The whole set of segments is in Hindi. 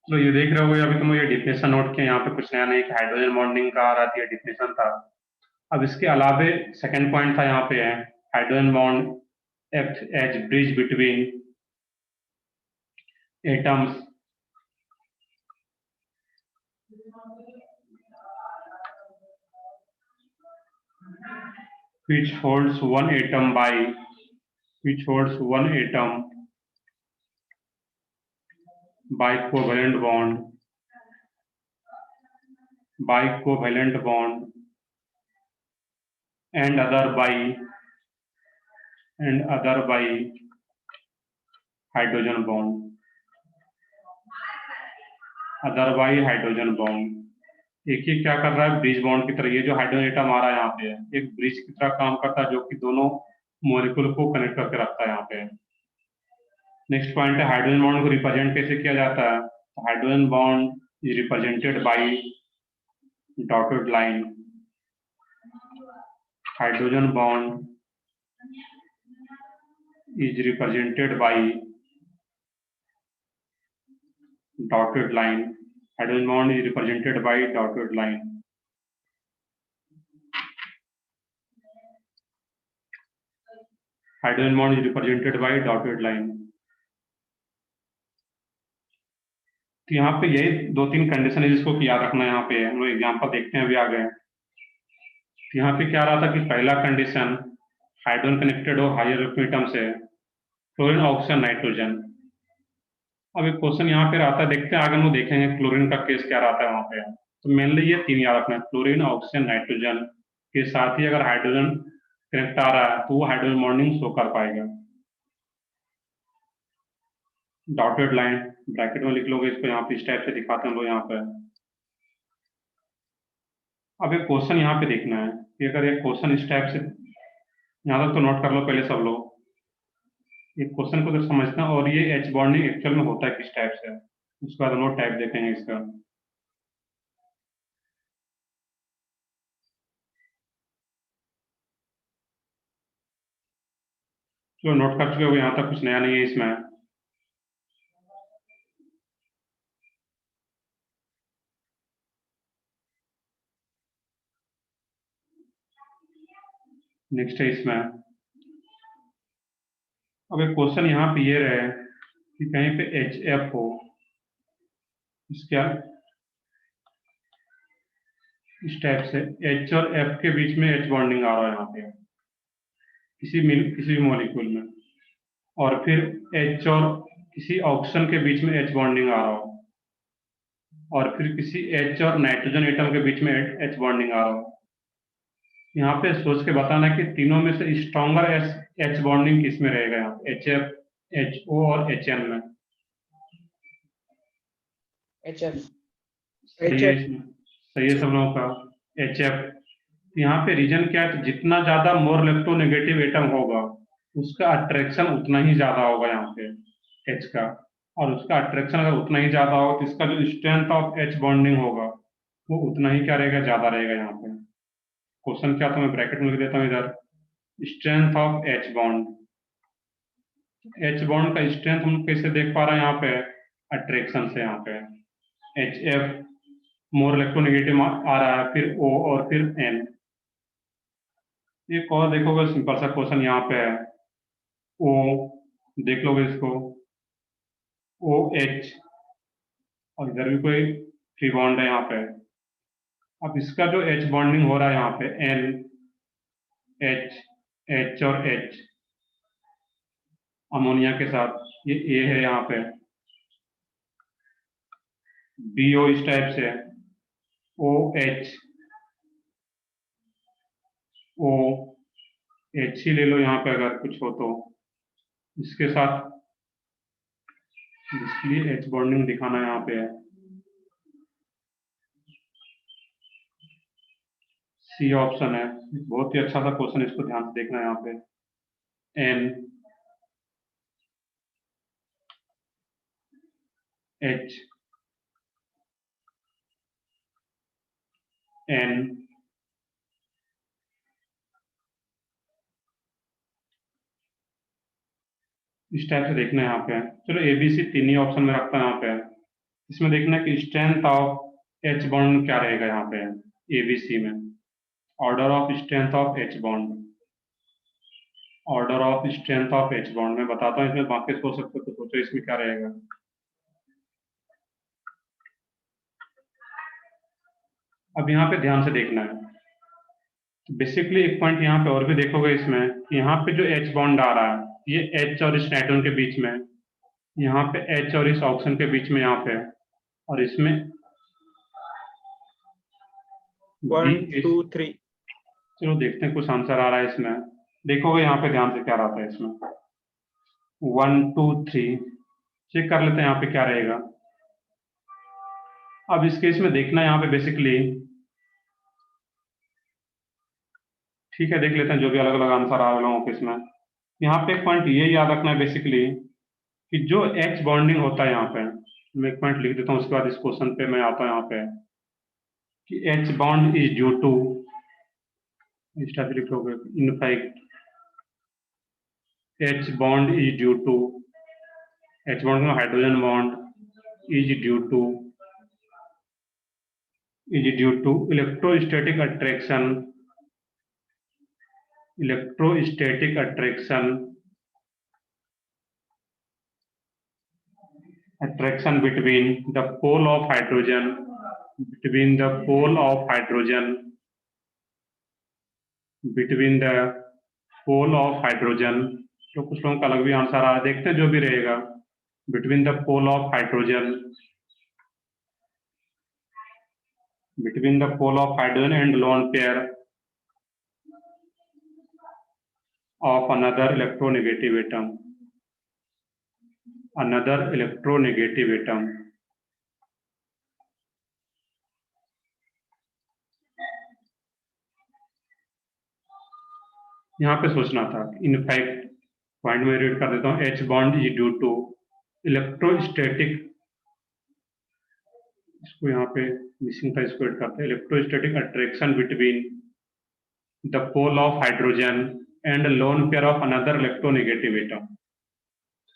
तो ये देख रहे हो अभी तुम ये डिफिनेशन नोट किया, यहाँ पे कुछ नया नहीं कि हाइड्रोजन बॉन्डिंग का आ रहा था, ये डिफिनेशन था। अब इसके अलावे सेकंड पॉइंट था यहाँ पे है hydrogen bond act as bridge between atoms which holds one atom by which holds one atom by covalent bond and other by hydrogen bond एक ही क्या कर रहा है, ब्रिज बॉन्ड की तरह। ये जो हाइड्रोजन एटम आ रहा है यहाँ पे एक ब्रिज की तरह काम करता है, जो कि दोनों मॉलिक्यूल को कनेक्ट करके रखता है यहाँ पे। नेक्स्ट पॉइंट है हाइड्रोजन बॉन्ड को रिप्रेजेंट कैसे किया जाता है। Hydrogen bond is represented by dotted line. Hydrogen bond is represented by dotted line. Hydrogen bond is represented by dotted line. Hydrogen bond is represented by dotted line. तो यहाँ पे यही दो तीन कंडीशन है जिसको याद रखना है। यहाँ पे हम लोग एग्जाम्पल देखते हैं अभी आगे। तो यहाँ पे क्या रहा था कि पहला कंडीशन हाइड्रोजन कनेक्टेड हो हायर एटम से, क्लोरीन ऑक्सीजन नाइट्रोजन। अब एक क्वेश्चन यहाँ पे रहता है, देखते हैं आगे हम लोग देखेंगे क्लोरीन का केस क्या रहता है वहाँ पे। तो मेनली ये तीन याद रखना है, क्लोरीन ऑक्सीजन नाइट्रोजन के साथ ही अगर हाइड्रोजन कनेक्ट आ रहा है तो वो हाइड्रोजन बॉन्डिंग शो कर पाएगा। डॉटेड लाइन ब्रैकेट में लिख लोगे इसको, यहाँ पे इस टाइप से दिखाते हैं हम लोग यहाँ पे। अब एक क्वेश्चन यहाँ पे देखना है कि अगर एक क्वेश्चन इस टाइप से, यहाँ तक तो नोट कर लो पहले सब लोग। एक क्वेश्चन को तो समझना, और ये एच बॉन्डिंग एक्चुअल में होता है किस टाइप से, उसके बाद हम लोग टाइप देखेंगे इसका। जो नोट कर चुके हो यहाँ तक कुछ नया नहीं है इसमें। नेक्स्ट है इसमें, अब एक क्वेश्चन यहाँ पे ये रहे कि कहीं पे एच एफ हो, इसका इस टाइप से एच और एफ के बीच में एच बॉन्डिंग आ रहा है यहाँ पे किसी भी मॉलिक्यूल में, और फिर एच और किसी ऑक्सीजन के बीच में एच बॉन्डिंग आ रहा हो, और फिर किसी एच और नाइट्रोजन एटम के बीच में एच बॉन्डिंग आ रहा हो। यहाँ पे सोच के बताना कि तीनों में से स्ट्रॉन्गर एच बॉन्डिंग किस में रहेगा, यहाँ एच एफ, एच ओ और एच एन में। H F. सही है इसमें, सही है सब लोगों का एच एफ। यहाँ पे रीजन क्या है, तो जितना ज्यादा मोर इलेक्ट्रोनेगेटिव एटम होगा उसका अट्रैक्शन उतना ही ज्यादा होगा यहाँ पे एच का, और उसका अट्रैक्शन अगर उतना ही ज्यादा होगा तो इसका जो स्ट्रेंथ ऑफ एच बॉन्डिंग होगा वो उतना ही क्या रहेगा, ज्यादा रहेगा। यहाँ पे क्वेश्चन क्या, तो मैं ब्रैकेट में लिख देता हूँ इधर, strength of H bond. H bond का स्ट्रेंथ हम कैसे देख पा रहे हैं यहाँ पे, अट्रैक्शन से। यहाँ पे एच एफ मोर इलेक्ट्रोनेगेटिव आ रहा है, फिर ओ और फिर एन। एक और देखोगे सिंपल सा क्वेश्चन यहाँ पे है, ओ देख लोगे इसको, ओ एच, और इधर भी कोई फ्री बॉन्ड है यहाँ पे। अब इसका जो एच बॉन्डिंग हो रहा है यहाँ पे एन एच, एच और एच अमोनिया के साथ, ये ए है यहाँ पे, बी ओ इस टाइप से, ओ एच, ओ एच ही ले लो यहाँ पे अगर कुछ हो तो, इसके साथ इसलिए एच बॉन्डिंग दिखाना यहाँ पे है। सी ऑप्शन है, बहुत ही अच्छा सा क्वेश्चन, इसको ध्यान से देखना है यहाँ पे। एन एच एन इस टाइप से देखना है यहाँ पे। चलो ABC तीन ही ऑप्शन में रखता है यहाँ पे। इसमें देखना है कि स्ट्रेंथ ऑफ एच बॉन्ड क्या रहेगा यहाँ पे ABC में। Order of strength of H bond, order of strength of H bond मैं बताता हूँ। इसमें बाकी सोच सकते हो तो सोचो इसमें क्या रहेगा। अब यहाँ पे ध्यान से देखना है। बेसिकली एक पॉइंट यहाँ पे और भी देखोगे इसमें, यहाँ पे जो एच बॉन्ड आ रहा है ये एच और इस नाइट्रोजन के बीच में, यहाँ पे एच और इस ऑक्सीजन के बीच में यहाँ पे, और इसमें 1 2 3। चलो देखते हैं कुछ आंसर आ रहा है इसमें। देखोगे यहाँ पे ध्यान से क्या रहता है इसमें। 1 2 3 चेक कर लेते हैं यहाँ पे क्या रहेगा। अब इस केस में देखना है यहाँ पे बेसिकली, ठीक है देख लेते हैं जो भी अलग अलग आंसर आ रहे हैं इसमें। यहाँ पे एक पॉइंट ये याद रखना है बेसिकली कि जो एच बॉन्डिंग होता है यहाँ पे, मैं एक पॉइंट लिख देता हूँ उसके बाद इस क्वेश्चन पे मैं आता हूँ यहाँ पे कि H bond is due to, लिखोगे in fact H bond is due to, H bond का hydrogen bond is due to electrostatic attraction, electrostatic attraction between the pole of hydrogen, between the pole of hydrogen, between the pole of hydrogen। तो कुछ लोगों का अलग भी आंसर आ रहा है, देखते हैं जो भी रहेगा। between the pole of hydrogen, between the pole of hydrogen and lone pair of another electronegative atom, another electronegative atom। यहाँ पे सोचना था। इनफैक्ट पॉइंट में रीड कर देता हूँ, H bond is due to electrostatic, इसको यहाँ पे मिसिंग था, इसको ऐड करते हैं, electrostatic attraction between the pole of hydrogen and lone pair of another electronegative atom.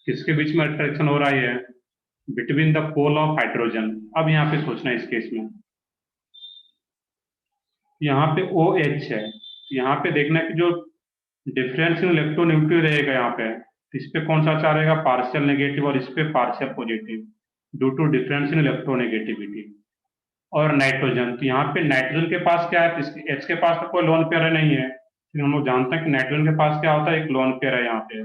किसके बीच में अट्रैक्शन हो रहा है? Between the pole of hydrogen. अब यहाँ पे सोचना है इस केस में, यहाँ पे OH है, यहाँ पे देखना है कि जो डिफरेंस इन इलेक्ट्रोनेगेटिव रहेगा यहाँ पे, इस पे कौन सा चार्ज रहेगा? पार्शियल नेगेटिव, और इस पे partial positive due to difference in electronegativity. और नाइट्रोजन, तो यहाँ पे नाइट्रोजन के पास क्या है? H के पास तो कोई लोन पेयर नहीं है, लेकिन हम लोग जानते हैं कि नाइट्रोजन के पास क्या होता है? एक लोन पेयर है यहाँ पे।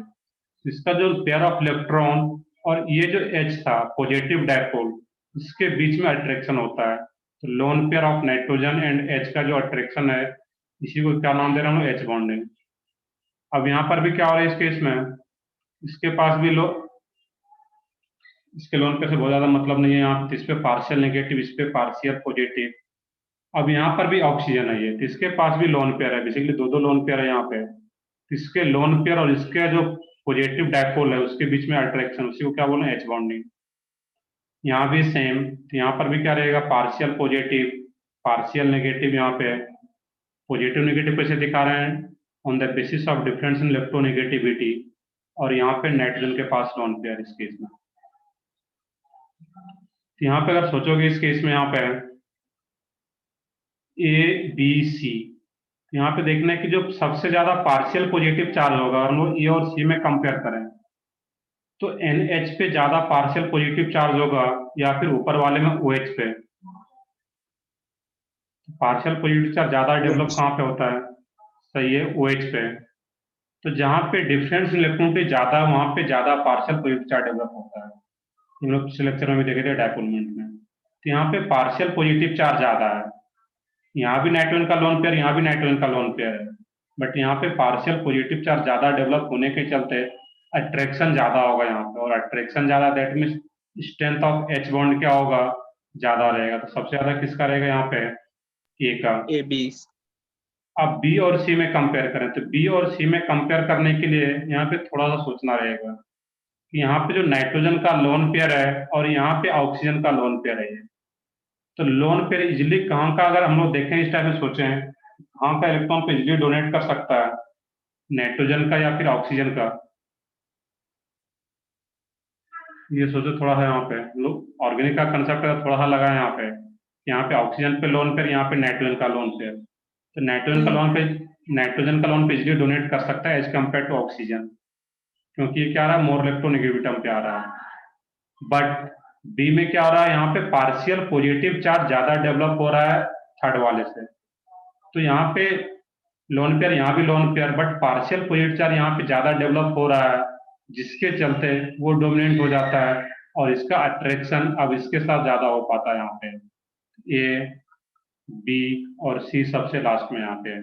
इसका जो पेयर ऑफ इलेक्ट्रॉन और ये जो H था पॉजिटिव डायपोल, इसके बीच में अट्रैक्शन होता है। तो loan pair of nitrogen and H का जो अट्रैक्शन है, इसी को क्या नाम दे रहा हूँ? H bonding. अब यहाँ पर भी क्या हो रहा है इस केस में, इसके पास भी इसके लोन पेयर से बहुत ज्यादा मतलब नहीं है यहाँ, इस पे पार्शियल नेगेटिव, इस पे पार्शियल पॉजिटिव। अब यहाँ पर भी ऑक्सीजन है ये, तो इसके पास भी लोन पेयर है, बेसिकली दो लोन पेयर है यहाँ पे। इसके लोन पेयर और इसके जो पॉजिटिव डायपोल है उसके बीच में अट्रैक्शन, उसी को क्या बोले? H bonding. यहाँ भी सेम, तो यहाँ पर भी क्या रहेगा? Partial positive partial negative. यहाँ पे पॉजिटिव नेगेटिव कैसे दिखा रहे हैं? On the basis of difference in electronegativity. और यहाँ पे नाइट्रोजन के पास लोन पेयर इस केस में। तो यहाँ पे अगर सोचोगे इस केस में, यहाँ पे ABC, यहाँ पे देखना है कि जो सबसे ज्यादा पार्शियल पॉजिटिव चार्ज होगा, हम लोग A और C में कंपेयर करें तो NH पे ज्यादा पार्शियल पॉजिटिव चार्ज होगा या फिर ऊपर वाले में OH पे? पार्शियल पॉजिटिव चार्ज ज्यादा डेवलप कहाँ पे होता है? सही है, OH पे। तो जहां पे डिफरेंस इन इलेक्ट्रोनिटी ज्यादा है वहां पे ज्यादा पार्शियल पॉजिटिव चार्ज डेवलप होता है। हम लोग पिछले लेक्चर में भी देखे थे डायपोलमेंट में। तो यहाँ पे पार्शियल पॉजिटिव चार्ज ज्यादा है, यहाँ भी नाइट्रोजन का लोन पेयर, यहाँ भी नाइट्रोजन का लोन पेयर है, बट यहाँ पे पार्शियल पॉजिटिव चार्ज ज्यादा डेवलप होने के चलते अट्रैक्शन ज्यादा होगा यहाँ पे। और अट्रैक्शन ज्यादा, that means strength of H bond क्या होगा? ज्यादा रहेगा। तो सबसे ज्यादा किसका रहेगा यहाँ पे? ए का। AB। अब B और C में कंपेयर करें तो B और C में कंपेयर करने के लिए यहाँ पे थोड़ा सा सोचना रहेगा कि यहाँ पे जो नाइट्रोजन का लोन पेयर है और यहाँ पे ऑक्सीजन का लोन पेयर है। तो लोन पेयर इजिली कहाँ का, अगर हम लोग देखें इस टाइप में सोचें, कहाँ का इलेक्ट्रॉन को इजिली डोनेट कर सकता है? नाइट्रोजन का या फिर ऑक्सीजन का? ये सोचो थोड़ा है यहाँ पे, लोग ऑर्गेनिक का कंसेप्ट थोड़ा सा लगा है यहाँ पे। यहाँ पे ऑक्सीजन पे लोन पेयर, यहाँ पे नाइट्रोजन का लोन पेयर। तो नाइट्रोजन का लोन पे इजिली डोनेट कर सकता है एज कम्पेयर टू ऑक्सीजन, क्योंकि ये क्या आ रहा है, मोर इलेक्ट्रोनेगेटिविटी पे आ रहा है। बट बी में क्या हो रहा है, यहाँ पे पार्शियल पॉजिटिव चार्ज ज्यादा डेवलप हो रहा है थर्ड वाले से। तो यहाँ पे लोन पेयर, यहाँ भी lone pair, but partial positive charge यहाँ पे ज्यादा डेवलप हो रहा है, जिसके चलते वो डोमिनेंट हो जाता है और इसका अट्रैक्शन अब इसके साथ ज्यादा हो पाता है। यहाँ पे ए, बी और सी सबसे लास्ट में यहाँ पे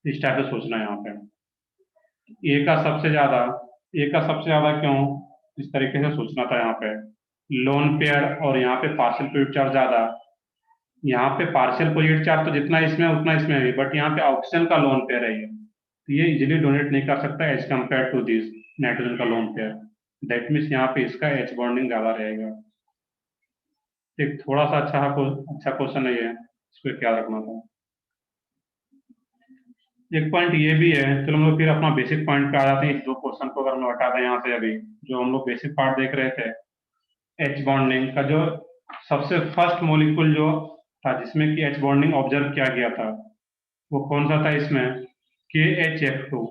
इस टाइप से सोचना है। यहाँ पे ए का सबसे ज्यादा क्यों, इस तरीके से सोचना था। यहाँ पे लोन पेयर और यहाँ पे पार्शियल पॉजिटिव चार्ज ज्यादा। यहाँ पे पार्शियल पॉजिटिव चार्ज तो जितना इसमें उतना इसमें भी, बट यहाँ पे ऑक्सीजन का लोन पेयर है ये, तो ये इजिली डोनेट नहीं कर सकता as compare to this nitrogen का लोन पेयर। दैट मीन्स यहाँ पे इसका एच बॉन्डिंग ज्यादा रहेगा। एक थोड़ा सा अच्छा क्वेश्चन है ये, इसको क्या रखना था। एक पॉइंट ये भी है, चलो हम लोग फिर अपना बेसिक पॉइंट पे आ जाते हैं। इस दो क्वेश्चन को अगर हम हटा दें यहाँ से, अभी जो हम लोग बेसिक पार्ट देख रहे थे, एच बॉन्डिंग का जो सबसे फर्स्ट मॉलिक्यूल जो था जिसमें कि एच बॉन्डिंग ऑब्जर्व किया गया था, वो कौन सा था इसमें, KHF2।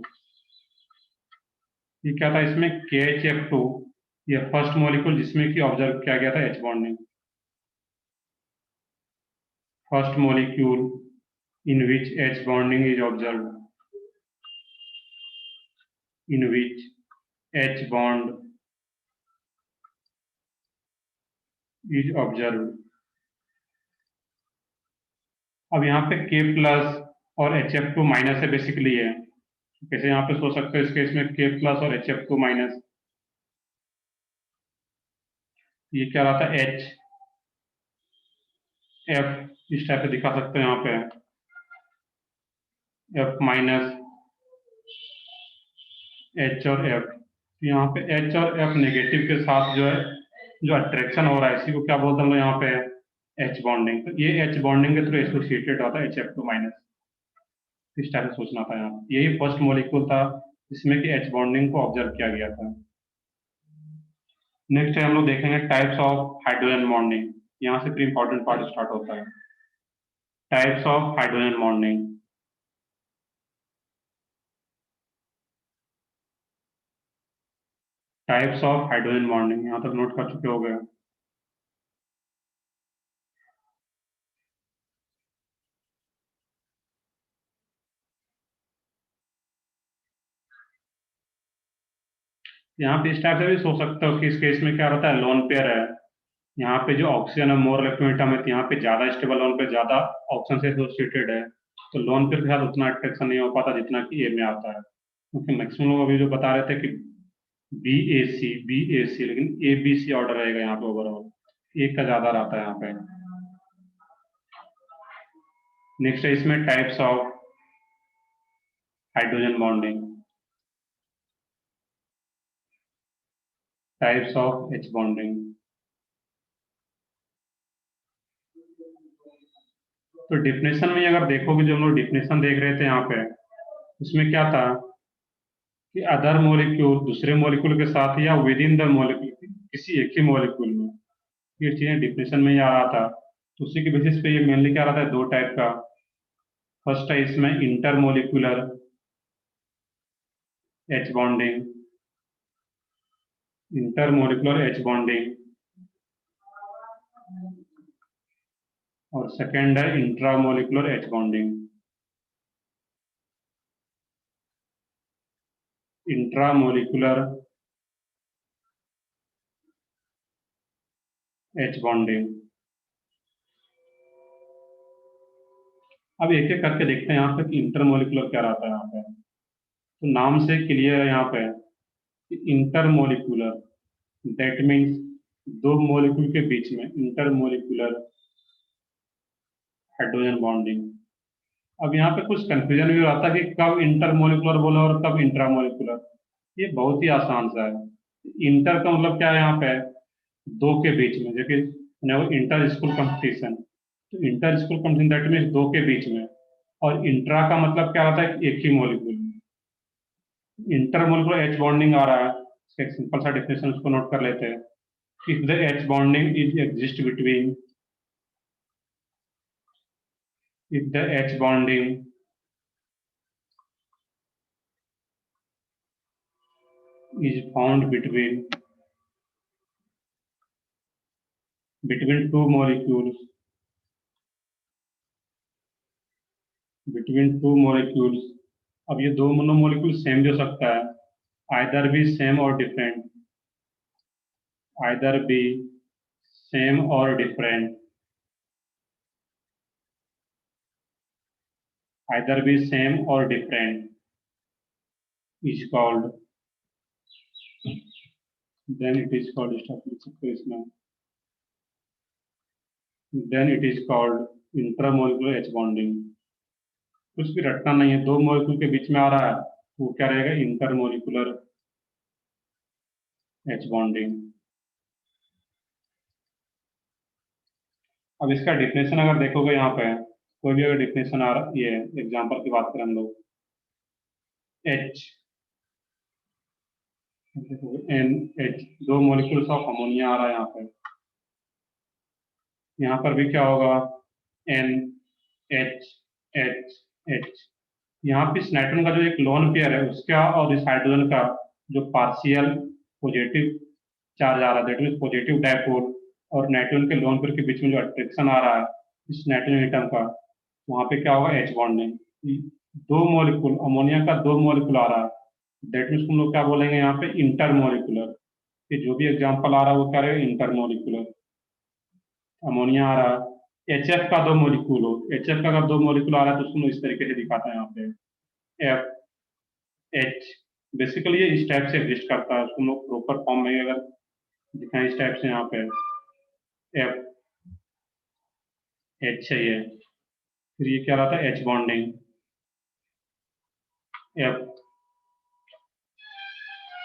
ये क्या था इसमें, KHF2, ये फर्स्ट मॉलिक्यूल जिसमें कि ऑब्जर्व किया गया था H bonding. First molecule in which H bonding is observed, in which H bond is observed। अब यहाँ पे K प्लस और HF2 माइनस है बेसिकली है, कैसे यहाँ पे सोच सकते हो इस केस में K प्लस और HF2 माइनस, ये क्या रहा था H F, इस टाइप से दिखा सकते हैं यहाँ पे F माइनस H और F। यहाँ पे H और F नेगेटिव के साथ जो है जो अट्रैक्शन हो रहा है, इसी को क्या बोलते हैं हम लोग यहाँ पे, एच बॉन्डिंग। तो ये एच बॉन्डिंग के थ्रू एसोसिएटेड होता है HF2 माइनस। इस टाइप से सोचना था यहाँ, यही फर्स्ट मॉलिक्यूल था जिसमें कि एच बॉन्डिंग को ऑब्जर्व किया गया था। नेक्स्ट हम लोग देखेंगे टाइप्स ऑफ हाइड्रोजन बॉन्डिंग। यहाँ से फिर इंपॉर्टेंट पार्ट स्टार्ट होता है, types of hydrogen bonding. Types of hydrogen bonding यहाँ तक नोट कर चुके हो गए। यहाँ पे इस टाइप से भी सोच सकते हो कि इस केस में क्या रहता है, लोन पेयर है, यहाँ पे जो ऑक्सीजन है मोर इलेक्ट्रोनेगेटिव है, यहाँ पे ज्यादा स्टेबल लोन पे ज्यादा ऑक्सीजन से एसोसिएटेड है, तो लोन पेयर के साथ उतना अट्रैक्शन नहीं हो पाता जितना कि ए में आता है। क्योंकि मैक्सिमम लोग अभी जो बता रहे थे कि BAC, लेकिन ABC ऑर्डर रहेगा यहाँ पे ओवरऑल, एक का ज्यादा रहता है यहाँ पे। नेक्स्ट है इसमें types of hydrogen bonding, types of H bonding. तो डिफिनेशन में अगर देखोगे, जो हम लोग डिफिनेशन देख रहे थे यहाँ पे, उसमें क्या था कि अदर मॉलिक्यूल दूसरे मॉलिक्यूल के साथ या विद इन द मॉलिक्यूल, किसी एक ही मॉलिक्यूल में, ये चीजें डिफिनेशन में ही आ रहा था। तो उसी के बेसिस पे ये मेनली क्या रहा था, दो टाइप का। फर्स्ट है इसमें intermolecular H bonding, intermolecular H bonding, और सेकेंड है intramolecular H bonding. Intramolecular H bonding. अब एक एक करके देखते हैं यहाँ पे इंटरमोलिकुलर क्या रहता है यहाँ पे। तो नाम से क्लियर है यहाँ पे इंटरमोलिकुलर, दैट मीन्स दो मॉलिक्यूल के बीच में इंटरमोलिकुलर हाइड्रोजन बॉन्डिंग। अब यहाँ पे कुछ कंफ्यूजन भी आता है कि कब इंटरमोलिकुलर बोला और कब इंट्रामोलिकुलर। ये बहुत ही आसान सा है। इंटर का मतलब क्या है यहाँ पे, दो के बीच में, जो कि इंटर स्कूल कंपटीशन। तो inter school competition that means दो के बीच में, और इंट्रा का मतलब क्या होता है, एक ही मॉलिक्यूल। इंटरमोलिकुलर एच बॉन्डिंग आ रहा है, एक सिंपल सा डेफिनेशन उसको नोट कर लेते हैं. If the H bonding is exist between, if the H bonding is found between two molecules, अब ये दो मोनोमोलिक्यूल सेम भी हो सकता है, either be same or different, either be same or different, either be same or different is called, then it is called, then it is called intermolecular H bonding. कुछ भी रटना नहीं है, दो मॉलिक्यूल के बीच में आ रहा है वो क्या रहेगा, इंटरमोलिकुलर एच बॉन्डिंग. अब इसका डिफिनेशन अगर देखोगे यहाँ पे, कोई भी अगर डिफिनेशन आ रहा, ये एग्जांपल की बात करें हम लोग, एच एन एच, दो मॉलिक्यूल्स ऑफ अमोनिया आ रहा है यहाँ पे, यहाँ पर भी क्या होगा, एन एच एच एच. यहाँ पे इस नाइट्रोजन का जो एक लोन पेयर है उसका और इस हाइड्रोजन का जो पार्शियल पॉजिटिव चार्ज आ रहा है, दैट मींस पॉजिटिव डायपोल, और नाइट्रोजन के लोन पेयर के बीच में जो अट्रैक्शन आ रहा है इस नाइट्रोजन एटम का, वहां पे क्या होगा, एच बॉन्डिंग. दो मॉलिक्यूल अमोनिया का दो मॉलिक्यूल आ रहा है, दैट मींस हम लोग क्या बोलेंगे यहाँ पे, इंटरमोलिकुलर. कि जो भी एग्जांपल आ रहा है वो क्या रहेगा, इंटरमोलिकुलर. अमोनिया आ रहा है, HF का दो मॉलिक्यूल हो, HF का अगर दो मॉलिक्यूल आ रहा है तो उसको इस तरीके से दिखाता है यहाँ पे, एफ एच. बेसिकली ये इस टाइप से एग्जिस्ट करता है, उसको लोग प्रॉपर फॉर्म में अगर दिखाएं इस टाइप से, यहाँ पे एफ एच है ये, फिर ये क्या रहता है, एच बॉन्डिंग, एफ,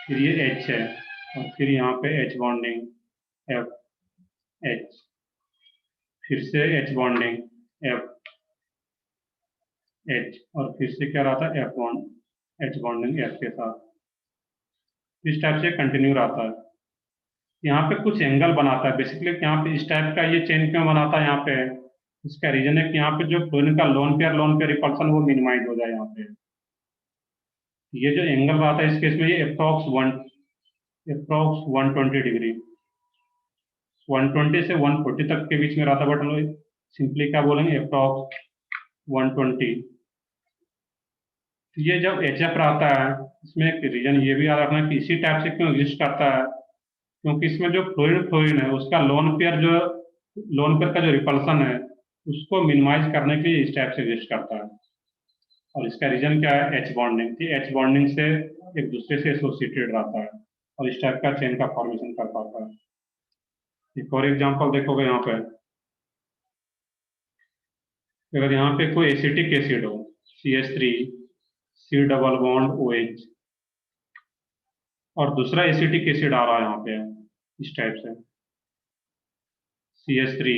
फिर ये एच है, और फिर यहाँ पे एच बॉन्डिंग, एफ एच, फिर से एच बॉन्डिंग, एफ एच, और फिर से क्या रहता है, F bond, H bonding F के साथ. इस टाइप से कंटिन्यू रहता है. यहाँ पे कुछ एंगल बनाता है बेसिकली, यहाँ पे इस टाइप का ये चेन क्यों बनाता है यहाँ पे, इसका रीजन है कि यहाँ पे जो फ्लोरीन का लोन पेयर रिपल्सन वो मिनिमाइज हो जाए. यहाँ पे ये जो एंगल बनाता है इस केस में ये अप्रॉक्स 120 डिग्री, 120 से 140 तक के बीच में रहता है, बट हम लोग सिंपली क्या बोलेंगे, अप्रॉक्स 120. ये जब HF रहता है इसमें एक रीजन ये भी याद रखना है कि इसी टाइप से क्यों एग्जिस्ट करता है, क्योंकि इसमें जो फ्लोरीन है उसका लोन पेयर का जो रिपल्सन है उसको मिनिमाइज करने के लिए इस टाइप से एग्जिस्ट करता है. और इसका रीजन क्या है, एच बॉन्डिंग. एच बॉन्डिंग से एक दूसरे से एसोसिएटेड रहता है और इस टाइप का चेन का फॉर्मेशन कर पाता है. एक और एग्जांपल देखोगे यहाँ पे, अगर यहाँ पे कोई एसिटिक एसिड हो, CH3 C double bond OH, और दूसरा एसिटिक एसिड आ रहा है यहाँ पे इस टाइप से, CH3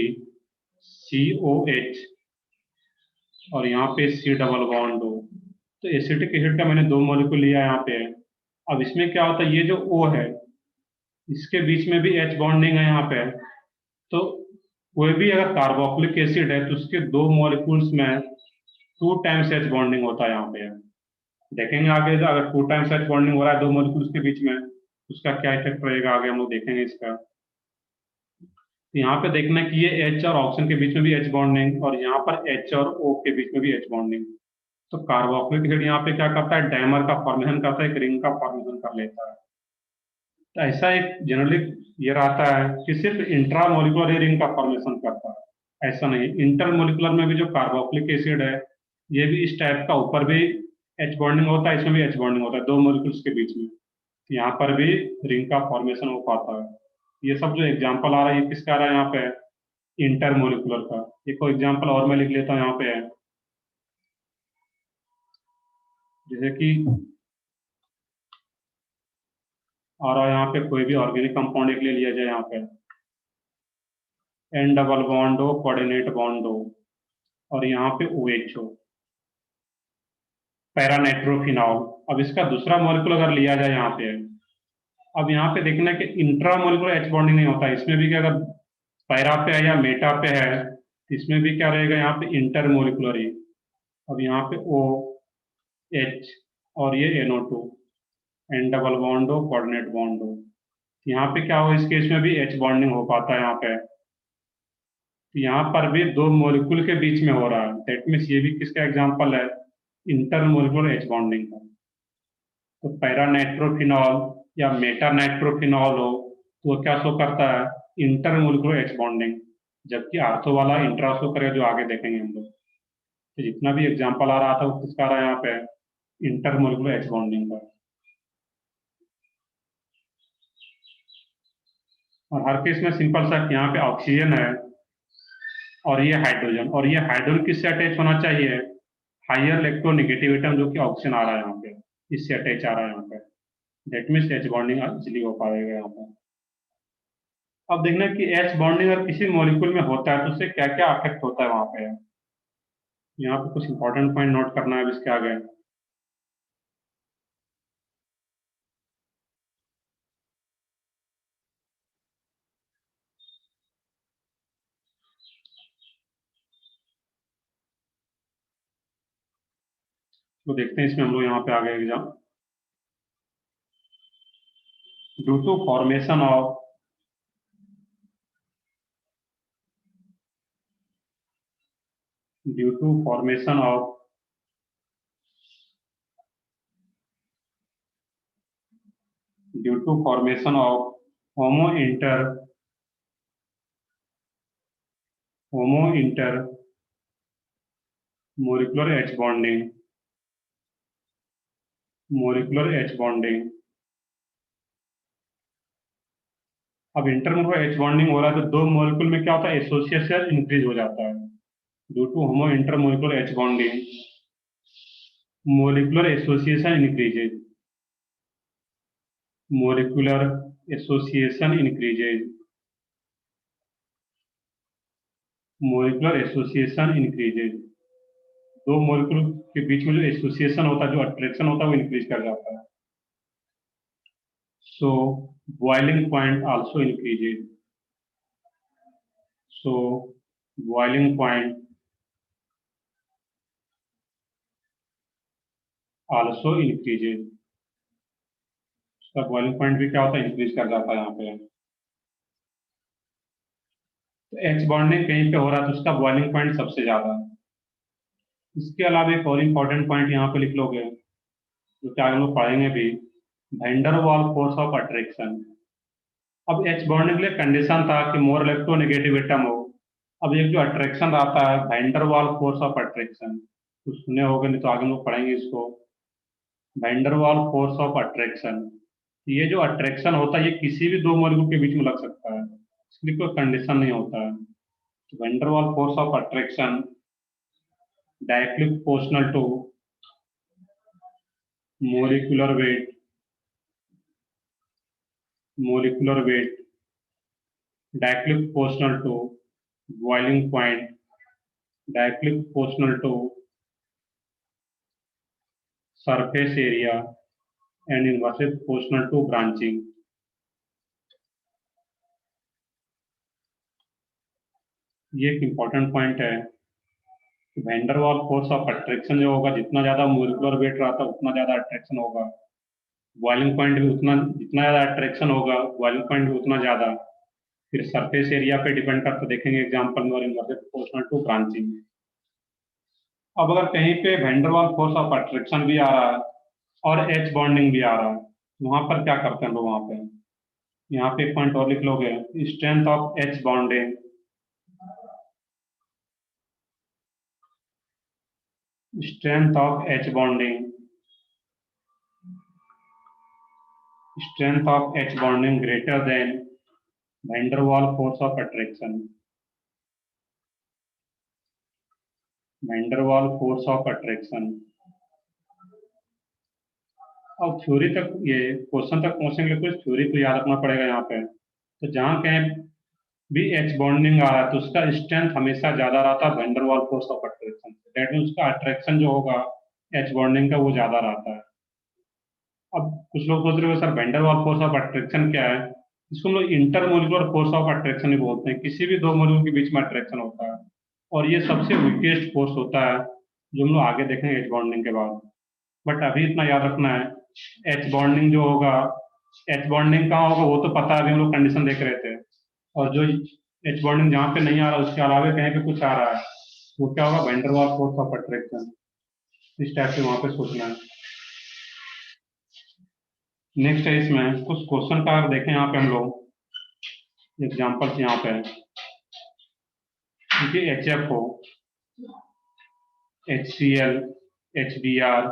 COH, और यहाँ पे C डबल बॉन्ड हो, तो एसिटिक एसिड का मैंने दो मॉलिक्यूल लिया यहाँ पे. अब इसमें क्या होता है, ये जो O है इसके बीच में भी H बॉन्डिंग है यहाँ पे, तो कोई भी अगर कार्बोक्सिलिक एसिड है तो उसके दो मॉलिक्यूल्स में 2 टाइम्स H बॉन्डिंग होता है यहाँ पे. देखेंगे आगे अगर 2 टाइम्स H बॉन्डिंग हो रहा है दो मॉलिक्यूल्स के बीच में, उसका क्या इफेक्ट रहेगा आगे हम लोग देखेंगे इसका. यहाँ पे देखना कि ये H और ऑक्सीजन के बीच में भी H बॉन्डिंग, और यहाँ पर H और O के बीच में भी H बॉन्डिंग. तो कार्बोक्सिलिक एसिड यहाँ पे क्या करता है, डायमर का फॉर्मेशन करता है, एक रिंग का फॉर्मेशन कर लेता है. तो ऐसा एक जनरली ये रहता है कि सिर्फ इंट्रामोलिकुलर रिंग का फॉर्मेशन करता है, ऐसा नहीं. इंटरमोलिकुलर में भी जो कार्बोक्सिलिक एसिड है ये भी इस टाइप का, ऊपर भी H बॉन्डिंग होता है, इसमें भी H बॉन्डिंग होता है दो मॉलिक्यूल्स के बीच में, यहाँ पर भी रिंग का फॉर्मेशन हो पाता है. ये सब जो एग्जांपल आ रहा है ये किसका आ रहा है यहाँ पे, इंटरमोलिकुलर का. एक और एग्जांपल और मैं लिख लेता हूँ यहाँ पे, जैसे कि और यहाँ पे कोई भी ऑर्गेनिक कंपाउंड एक ले लिया जाए, यहाँ पे N डबल बॉन्ड हो, कोऑर्डिनेट बॉन्ड हो, और यहाँ पे OH हो, पैरानाइट्रोफिनॉल. अब इसका दूसरा मॉलिक्यूल अगर लिया जाए यहाँ पे, अब यहाँ पे देखना कि इंट्रामोलिकुलर एच बॉन्डिंग नहीं होता, इसमें भी क्या, अगर पैरा पे है या मेटा पे है तो इसमें भी क्या रहेगा, यहाँ पे इंटरमोलिकुलर ही। अब यहाँ पे O H और ये NO2 एन डबल बॉन्ड हो, कोऑर्डिनेट बॉन्ड हो, यहाँ पे क्या हो, इस केस में भी एच बॉन्डिंग हो पाता है यहाँ पे। तो यहाँ पर भी दो मॉलिक्यूल के बीच में हो रहा है, दैट मीन्स ये भी किसका एग्जांपल है, इंटरमोलिकुलर एच बॉन्डिंग का। तो पैरा नाइट्रोफिनॉल या मेटा नाइट्रोफिनॉल हो तो वो क्या शो करता है, इंटरमोलिकुलर एच बॉन्डिंग, जबकि आर्थो वाला इंट्रा शो करेगा, जो आगे देखेंगे हम लोग। तो जितना भी एग्जांपल आ रहा था वो किसका आ रहा है यहाँ पे, इंटरमोलिकुलर एच बॉन्डिंग का। और हर केस में सिंपल सा यहाँ पे ऑक्सीजन है और ये हाइड्रोजन, और ये हाइड्रोजन किससे अटैच होना चाहिए, हायर इलेक्ट्रोनेगेटिव एटम जो कि ऑक्सीजन आ रहा है यहाँ पे, इससे अटैच आ रहा है यहाँ पे। That means H bonding easily हो पाएगा यहाँ पे। अब देखना कि एच बॉन्डिंग अगर किसी मॉलिक्यूल में होता है तो उससे क्या क्या अफेक्ट होता है वहां पे। यहाँ पे कुछ इंपॉर्टेंट पॉइंट नोट करना है अब इसके आगे। तो देखते हैं इसमें हम लोग यहाँ पे आगे exam, due to formation of due to formation of due to formation of homo inter molecular H bonding. अब इंटरमोलिकुलर एच बॉन्डिंग हो रहा है तो दो मॉलिक्यूल में क्या होता है, एसोसिएशन इंक्रीज हो जाता है। Due to homo intermolecular H bonding, molecular association increases molecular association increases molecular association increases। दो मॉलिक्यूल के बीच में जो एसोसिएशन होता है, जो अट्रैक्शन होता है, वो इंक्रीज कर जाता है। सो बॉइलिंग पॉइंट आल्सो इंक्रीजेज सो बॉइलिंग पॉइंट आल्सो इंक्रीजेज। उसका बॉइलिंग पॉइंट भी क्या होता है, इंक्रीज कर जाता है यहाँ पे। तो एच बॉन्डिंग कहीं पे हो रहा है तो उसका बॉइलिंग पॉइंट सबसे ज्यादा है। इसके अलावा एक और इम्पोर्टेंट पॉइंट यहाँ पे लिख लोगे, जो कि आगे हम लोग पढ़ेंगे भी, van Waal force of attraction. अब एच बॉन्डिंग के लिए कंडीशन था कि मोर इलेक्ट्रोनेगेटिव एटम हो। अब एक जो अट्रैक्शन आता है, van Waal force of attraction, तो सुने होगे, नहीं तो आगे हम लोग पढ़ेंगे इसको। Van Waal force of attraction, ये जो अट्रैक्शन होता है ये किसी भी दो मॉलिक्यूल के बीच में लग सकता है, इसलिए कोई कंडीशन नहीं होता है। तो van Waal force of attraction directly proportional to molecular weight molecular weight directly proportional to boiling point directly proportional to surface area and inversely proportional to branching। ये एक इंपॉर्टेंट पॉइंट है कि van der Waal force of attraction जो होगा, जितना ज्यादा मोलिकुलर वेट रहता है उतना ज्यादा अट्रैक्शन होगा। बॉइलिंग पॉइंट भी उतना, जितना ज्यादा अट्रैक्शन होगा बॉइलिंग पॉइंट भी उतना ज्यादा। फिर सरफेस एरिया पे डिपेंड करता, देखेंगे एग्जांपल में, और इनवर्सली प्रोपोर्शनल टू ब्रांचिंग। अब अगर कहीं पे van der Waal force of attraction भी आ रहा है और एच बॉन्डिंग भी आ रहा है, वहां पर क्या करते हैं लोग, वहां पे यहाँ पे एक पॉइंट और लिख लोगे, strength of H bonding strength of H bonding strength of H bonding greater than van der Waal force of attraction van der Waal force of attraction। अब थ्योरी तक, ये क्वेश्चन तक पहुंचने के लिए कुछ थ्योरी तो याद रखना पड़ेगा यहाँ पे। तो जहाँ कहीं भी एच बॉन्डिंग आ रहा है तो उसका स्ट्रेंथ हमेशा ज्यादा रहता है van der Waal force of attraction से, दैट मीन उसका अट्रैक्शन जो होगा एच बॉन्डिंग का वो ज्यादा रहता है। अब कुछ लोग सोच रहे हो सर वैंडरवाल फोर्स ऑफ अट्रैक्शन क्या है? इसको हम लोग इंटरमोलिकुलर फोर्स ऑफ अट्रैक्शन ही बोलते हैं। किसी भी दो मॉलिक्यूल के बीच में अट्रैक्शन होता है, और ये सबसे वीकेस्ट फोर्स होता है, जो हम लोग आगे देखेंगे एच बॉन्डिंग के बाद। बट अभी इतना याद रखना है, एच बॉन्डिंग जो होगा, एच बॉन्डिंग कहाँ होगा वो तो पता है, अभी हम लोग कंडीशन देख रहे थे। और जो एच बॉन्डिंग जहाँ पे नहीं आ रहा उसके अलावा कहीं पे कुछ आ रहा है, वो क्या होगा? Van der Waals force of attraction. इस टाइप से वहां पे सोचना है। नेक्स्ट है इसमें कुछ क्वेश्चन का, अगर देखें यहाँ पे हम लोग एग्जाम्पल्स यहाँ पे है कि एच एफ हो, H C L, H B R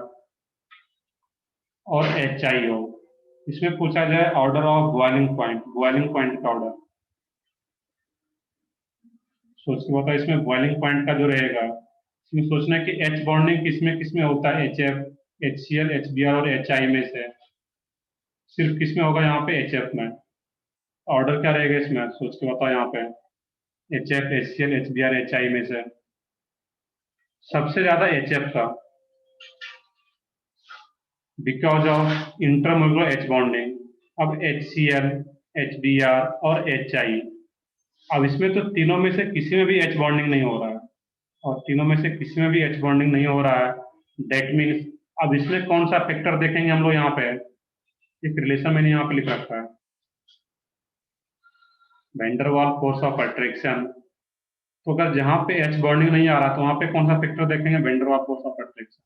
और एच आई हो। इसमें पूछा जाए ऑर्डर ऑफ बॉइलिंग पॉइंट का ऑर्डर। सोच के बताओ, इसमें बॉइलिंग पॉइंट का जो रहेगा, इसमें सोचना है कि एच बॉन्डिंग किसमें किसमें होता है? H F, H C L, H B R और एच आई में से सिर्फ किसमें होगा? यहाँ पे एच एफ में। ऑर्डर क्या रहेगा इसमें? सोच के बताओ यहाँ पे। H F, H C L, H B R, H I में से सबसे ज्यादा एच एफ का, because of intermolecular H bonding. अब H C L, H B R और एच आई, अब इसमें तो तीनों में से किसी में भी एच बॉन्डिंग नहीं हो रहा है, और तीनों में से किसी में भी एच बॉन्डिंग नहीं हो रहा है। दैट मीन्स अब इसमें कौन सा फैक्टर देखेंगे हम लोग? यहाँ पे एक रिलेशन मैंने यहाँ पे लिख रखा है, van der Waals force of attraction. तो अगर जहां पे एच बॉन्डिंग नहीं आ रहा तो वहां पे कौन सा फैक्टर देखेंगे? Van der Waals force of attraction.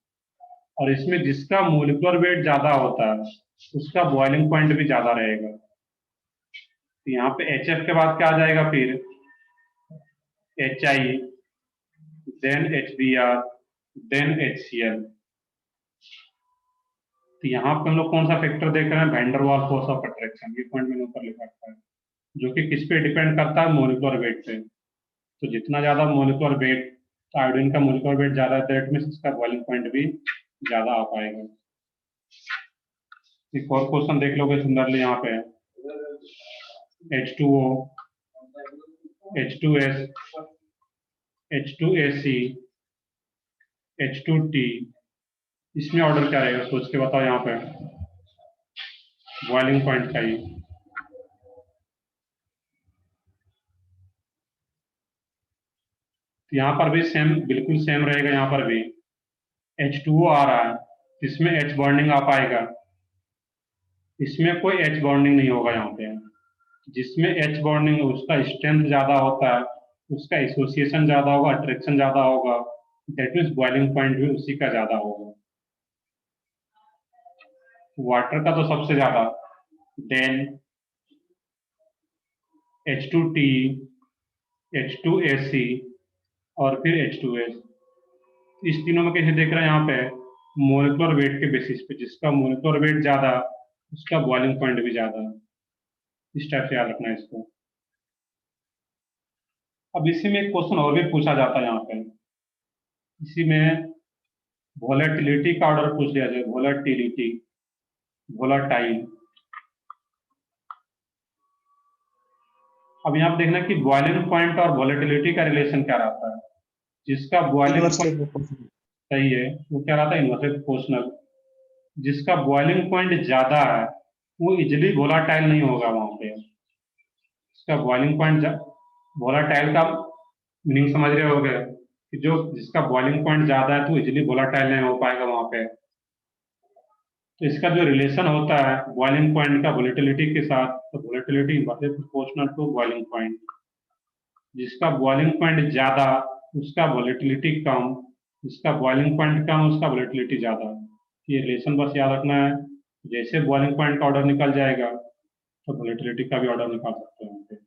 और इसमें जिसका मोलिकुलर वेट ज्यादा होता है उसका बॉइलिंग पॉइंट भी ज्यादा रहेगा। तो यहाँ पे एच एफ के बाद क्या आ जाएगा फिर? H I, then H B R, then H C L. तो यहाँ पे हम लोग कौन सा फैक्टर देख रहे हैं? Van der Waals force of attraction. ये पॉइंट मैंने ऊपर लिखा है, जो कि किस पे डिपेंड करता है? मोलिकुलर वेट पे। तो जितना ज्यादा मोलिकुलर वेट, तो आयोडीन का मोलिकुलर वेट ज्यादा है, दैट मीन्स इसका बॉइलिंग पॉइंट भी ज्यादा आ पाएगा। एक और क्वेश्चन देख लोगे सिमिलरली यहाँ पे, H2O, H2S, H2AC, H2T, इसमें ऑर्डर क्या रहेगा? सोच के बताओ यहाँ पे बॉइलिंग पॉइंट का ही। यहाँ पर भी सेम, बिल्कुल सेम रहेगा। यहाँ पर भी H2O आ रहा है, इसमें H बॉन्डिंग आ पाएगा, इसमें कोई H बॉन्डिंग नहीं होगा। यहाँ पे जिसमें H बॉन्डिंग उसका स्ट्रेंथ ज्यादा होता है, उसका एसोसिएशन ज्यादा होगा, अट्रैक्शन ज्यादा होगा, दैट मीन्स बॉइलिंग पॉइंट भी उसी का ज्यादा होगा। वाटर का तो सबसे ज्यादा, देन H2T, H2AC और फिर H2S। इस तीनों में कैसे देख रहे हैं? यहाँ पे मोलिकुलर वेट के बेसिस पे, जिसका मोलिकुलर वेट ज्यादा उसका बॉइलिंग पॉइंट भी ज्यादा। इस टाइप से याद रखना है इसको। अब इसी में एक क्वेश्चन और भी पूछा जाता है यहाँ पे, इसी में वोलेटिलिटी का ऑर्डर पूछ लिया जाए। Volatility, volatile. अब यहाँ पे देखना कि बॉइलिंग पॉइंट और वोलेटिलिटी का रिलेशन क्या रहता है। जिसका बॉइलिंग पॉइंट सही है वो क्या रहता है? Inversely proportional. जिसका बॉइलिंग पॉइंट ज्यादा है वो इजिली वोलाटाइल नहीं होगा वहां पे। इसका बॉइलिंग पॉइंट, वोलाटाइल का मीनिंग समझ रहे होगे कि जो जिसका बॉइलिंग पॉइंट ज्यादा है तो इजिली वोलाटाइल नहीं हो पाएगा वहां पे। तो इसका जो रिलेशन होता है बॉइलिंग पॉइंट का वोलेटिलिटी के साथ, तो volatility inversely proportional to boiling point. जिसका बॉइलिंग पॉइंट ज्यादा उसका वोलेटिलिटी कम, जिसका बॉइलिंग पॉइंट कम उसका वोलेटिलिटी ज्यादा। ये रिलेशन बस याद रखना है। जैसे बॉइलिंग पॉइंट का ऑर्डर निकल जाएगा तो वोलेटिलिटी का भी ऑर्डर निकाल सकते हैं।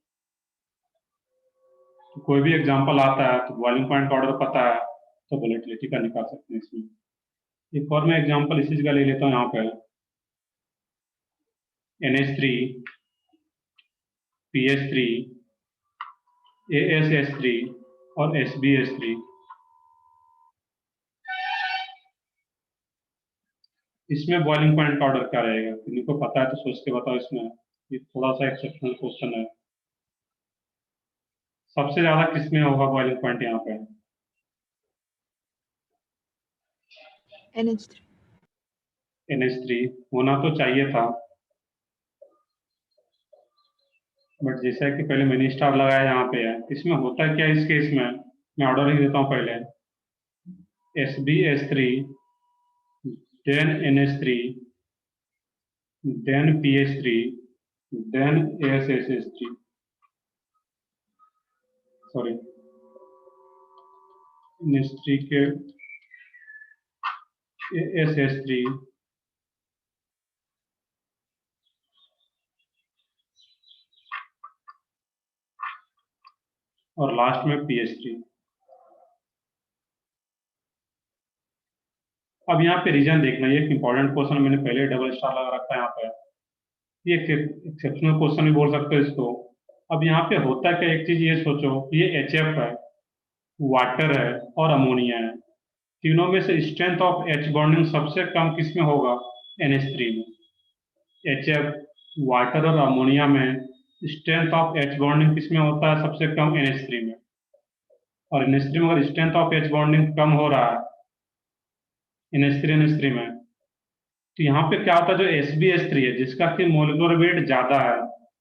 तो कोई भी एग्जांपल आता है तो बॉइलिंग पॉइंट का ऑर्डर पता है तो वोलेटिलिटी का निकाल सकते हैं इसमें। एक और मैं एग्जांपल इसी जगह ले लेता हूँ यहाँ पे, NH3, PH3, ASH3 और SbH3। इसमें बॉइलिंग पॉइंट का ऑर्डर क्या रहेगा? इनको पता है तो सोच के बताओ। इसमें ये थोड़ा सा एक्सेप्शनल क्वेश्चन है। सबसे ज्यादा किसमें होगा बॉइलिंग पॉइंट यहाँ पे? NH3। NH3 होना तो चाहिए था, बट जैसा कि पहले मैंने स्टार लगाया यहाँ पे है, इसमें होता क्या है इस केस में, मैं ऑर्डर लिख देता हूँ पहले, SbH3, then NH3, then PH3, then ASH3, sorry NH3 के ASH3, और लास्ट में PH3। अब यहाँ पे रीजन देखना, ये एक इंपॉर्टेंट क्वेश्चन, मैंने पहले डबल स्टार लगा रखा है यहाँ पे, ये एक्सेप्शनल क्वेश्चन भी बोल सकते हो इसको। अब यहाँ पे होता क्या, एक चीज ये सोचो, ये HF है, वाटर है और अमोनिया है, तीनों में से स्ट्रेंथ ऑफ H बॉन्डिंग सबसे कम किस में होगा, NH3 में। HF, वाटर और अमोनिया में स्ट्रेंथ ऑफ H बॉन्डिंग किस में होता है सबसे कम, NH3 में। और NH3 में अगर स्ट्रेंथ ऑफ H बॉन्डिंग कम हो रहा है NH3 में, तो यहाँ पे क्या होता है, जो SbH3 है जिसका कि मोलिकुलर वेट ज्यादा है,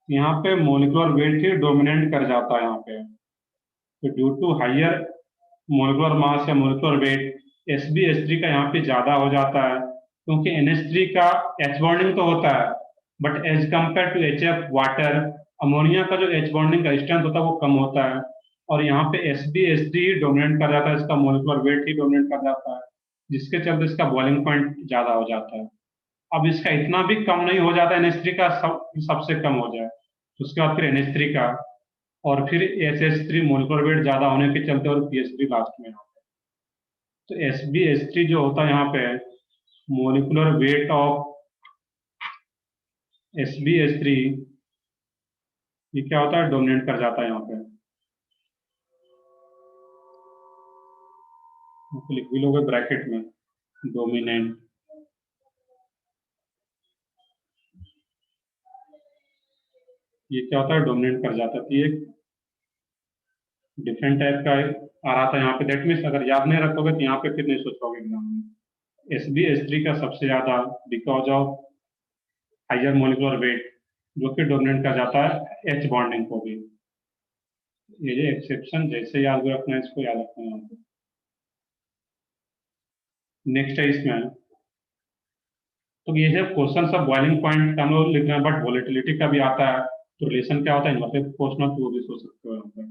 यहाँ पे मोलिकुलर वेट ही डोमिनेट कर जाता है यहाँ पे। तो due to higher molecular mass या मोलिकुलर वेट SbH3 का यहाँ पे ज्यादा हो जाता है, क्योंकि NH3 का H बॉन्डिंग तो होता है, but as compare to HF, water, ammonia का जो H बॉन्डिंग का स्ट्रेंथ होता है वो कम होता है, और यहाँ पे SbH3 डोमिनेट कर जाता है, इसका मोलिकुलर वेट ही डोमिनेट कर जाता है, जिसके चलते इसका बॉइलिंग पॉइंट ज्यादा हो जाता है। अब इसका इतना भी कम नहीं हो जाता NH3 का सबसे कम हो जाए, तो उसके बाद फिर NH3 का, और फिर SH3 मोलिकुलर वेट ज्यादा होने के चलते, और PH3 लास्ट में। तो SbH3 जो होता है यहाँ पे, मोलिकुलर वेट ऑफ SbH3 ये क्या होता है, डोमिनेट कर जाता है यहाँ पे। तो लिख भी लोगे ब्रैकेट में, डोमिनेंट। ये क्या होता है, डोमिनेट कर जाता है। तो ये डिफरेंट टाइप का आ रहा था यहाँ पे, दैट मीन्स अगर याद नहीं रखोगे तो यहाँ पे फिर नहीं सोच पाओगे एग्जाम में। SbH3 का सबसे ज्यादा because of higher molecular weight, जो कि डोमिनेट कर जाता है H बॉन्डिंग को भी। ये जो एक्सेप्शन जैसे याद रखना है, इसको याद रखना है यहाँ पे। नेक्स्ट है इसमें, तो ये है क्वेश्चन सब बॉइलिंग पॉइंट हम लोग लिख रहे हैं, बट वोलेटिलिटी का भी आता है, तो रिलेशन क्या होता है इन्वर्टेड प्रोपोर्शनल, तो वो भी सोच सकते हो यहाँ पे।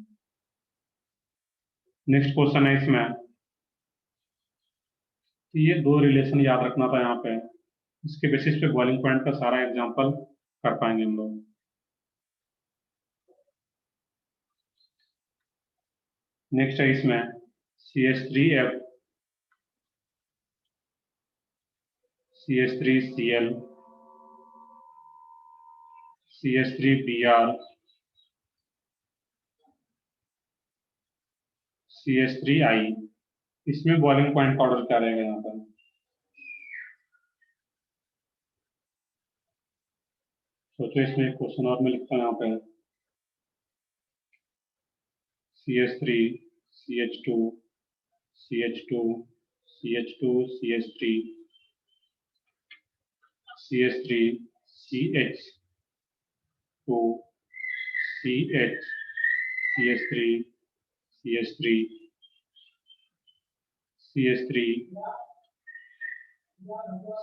नेक्स्ट क्वेश्चन है इसमें, तो ये दो रिलेशन याद रखना था यहाँ पे, इसके बेसिस पे बॉइलिंग पॉइंट का सारा एग्जांपल कर पाएंगे हम लोग। नेक्स्ट है इसमें CH3F, CH3Cl, CH3Br, CH3I, इसमें बॉइलिंग पॉइंट का ऑर्डर क्या रहेगा यहाँ पर। सोचो, इसमें एक क्वेश्चन और मैं लिखता हूँ यहाँ पे, CH3, CH2, CH2, CH2, CH3, CH3, CH2, CH, CH3, CH3, CH3,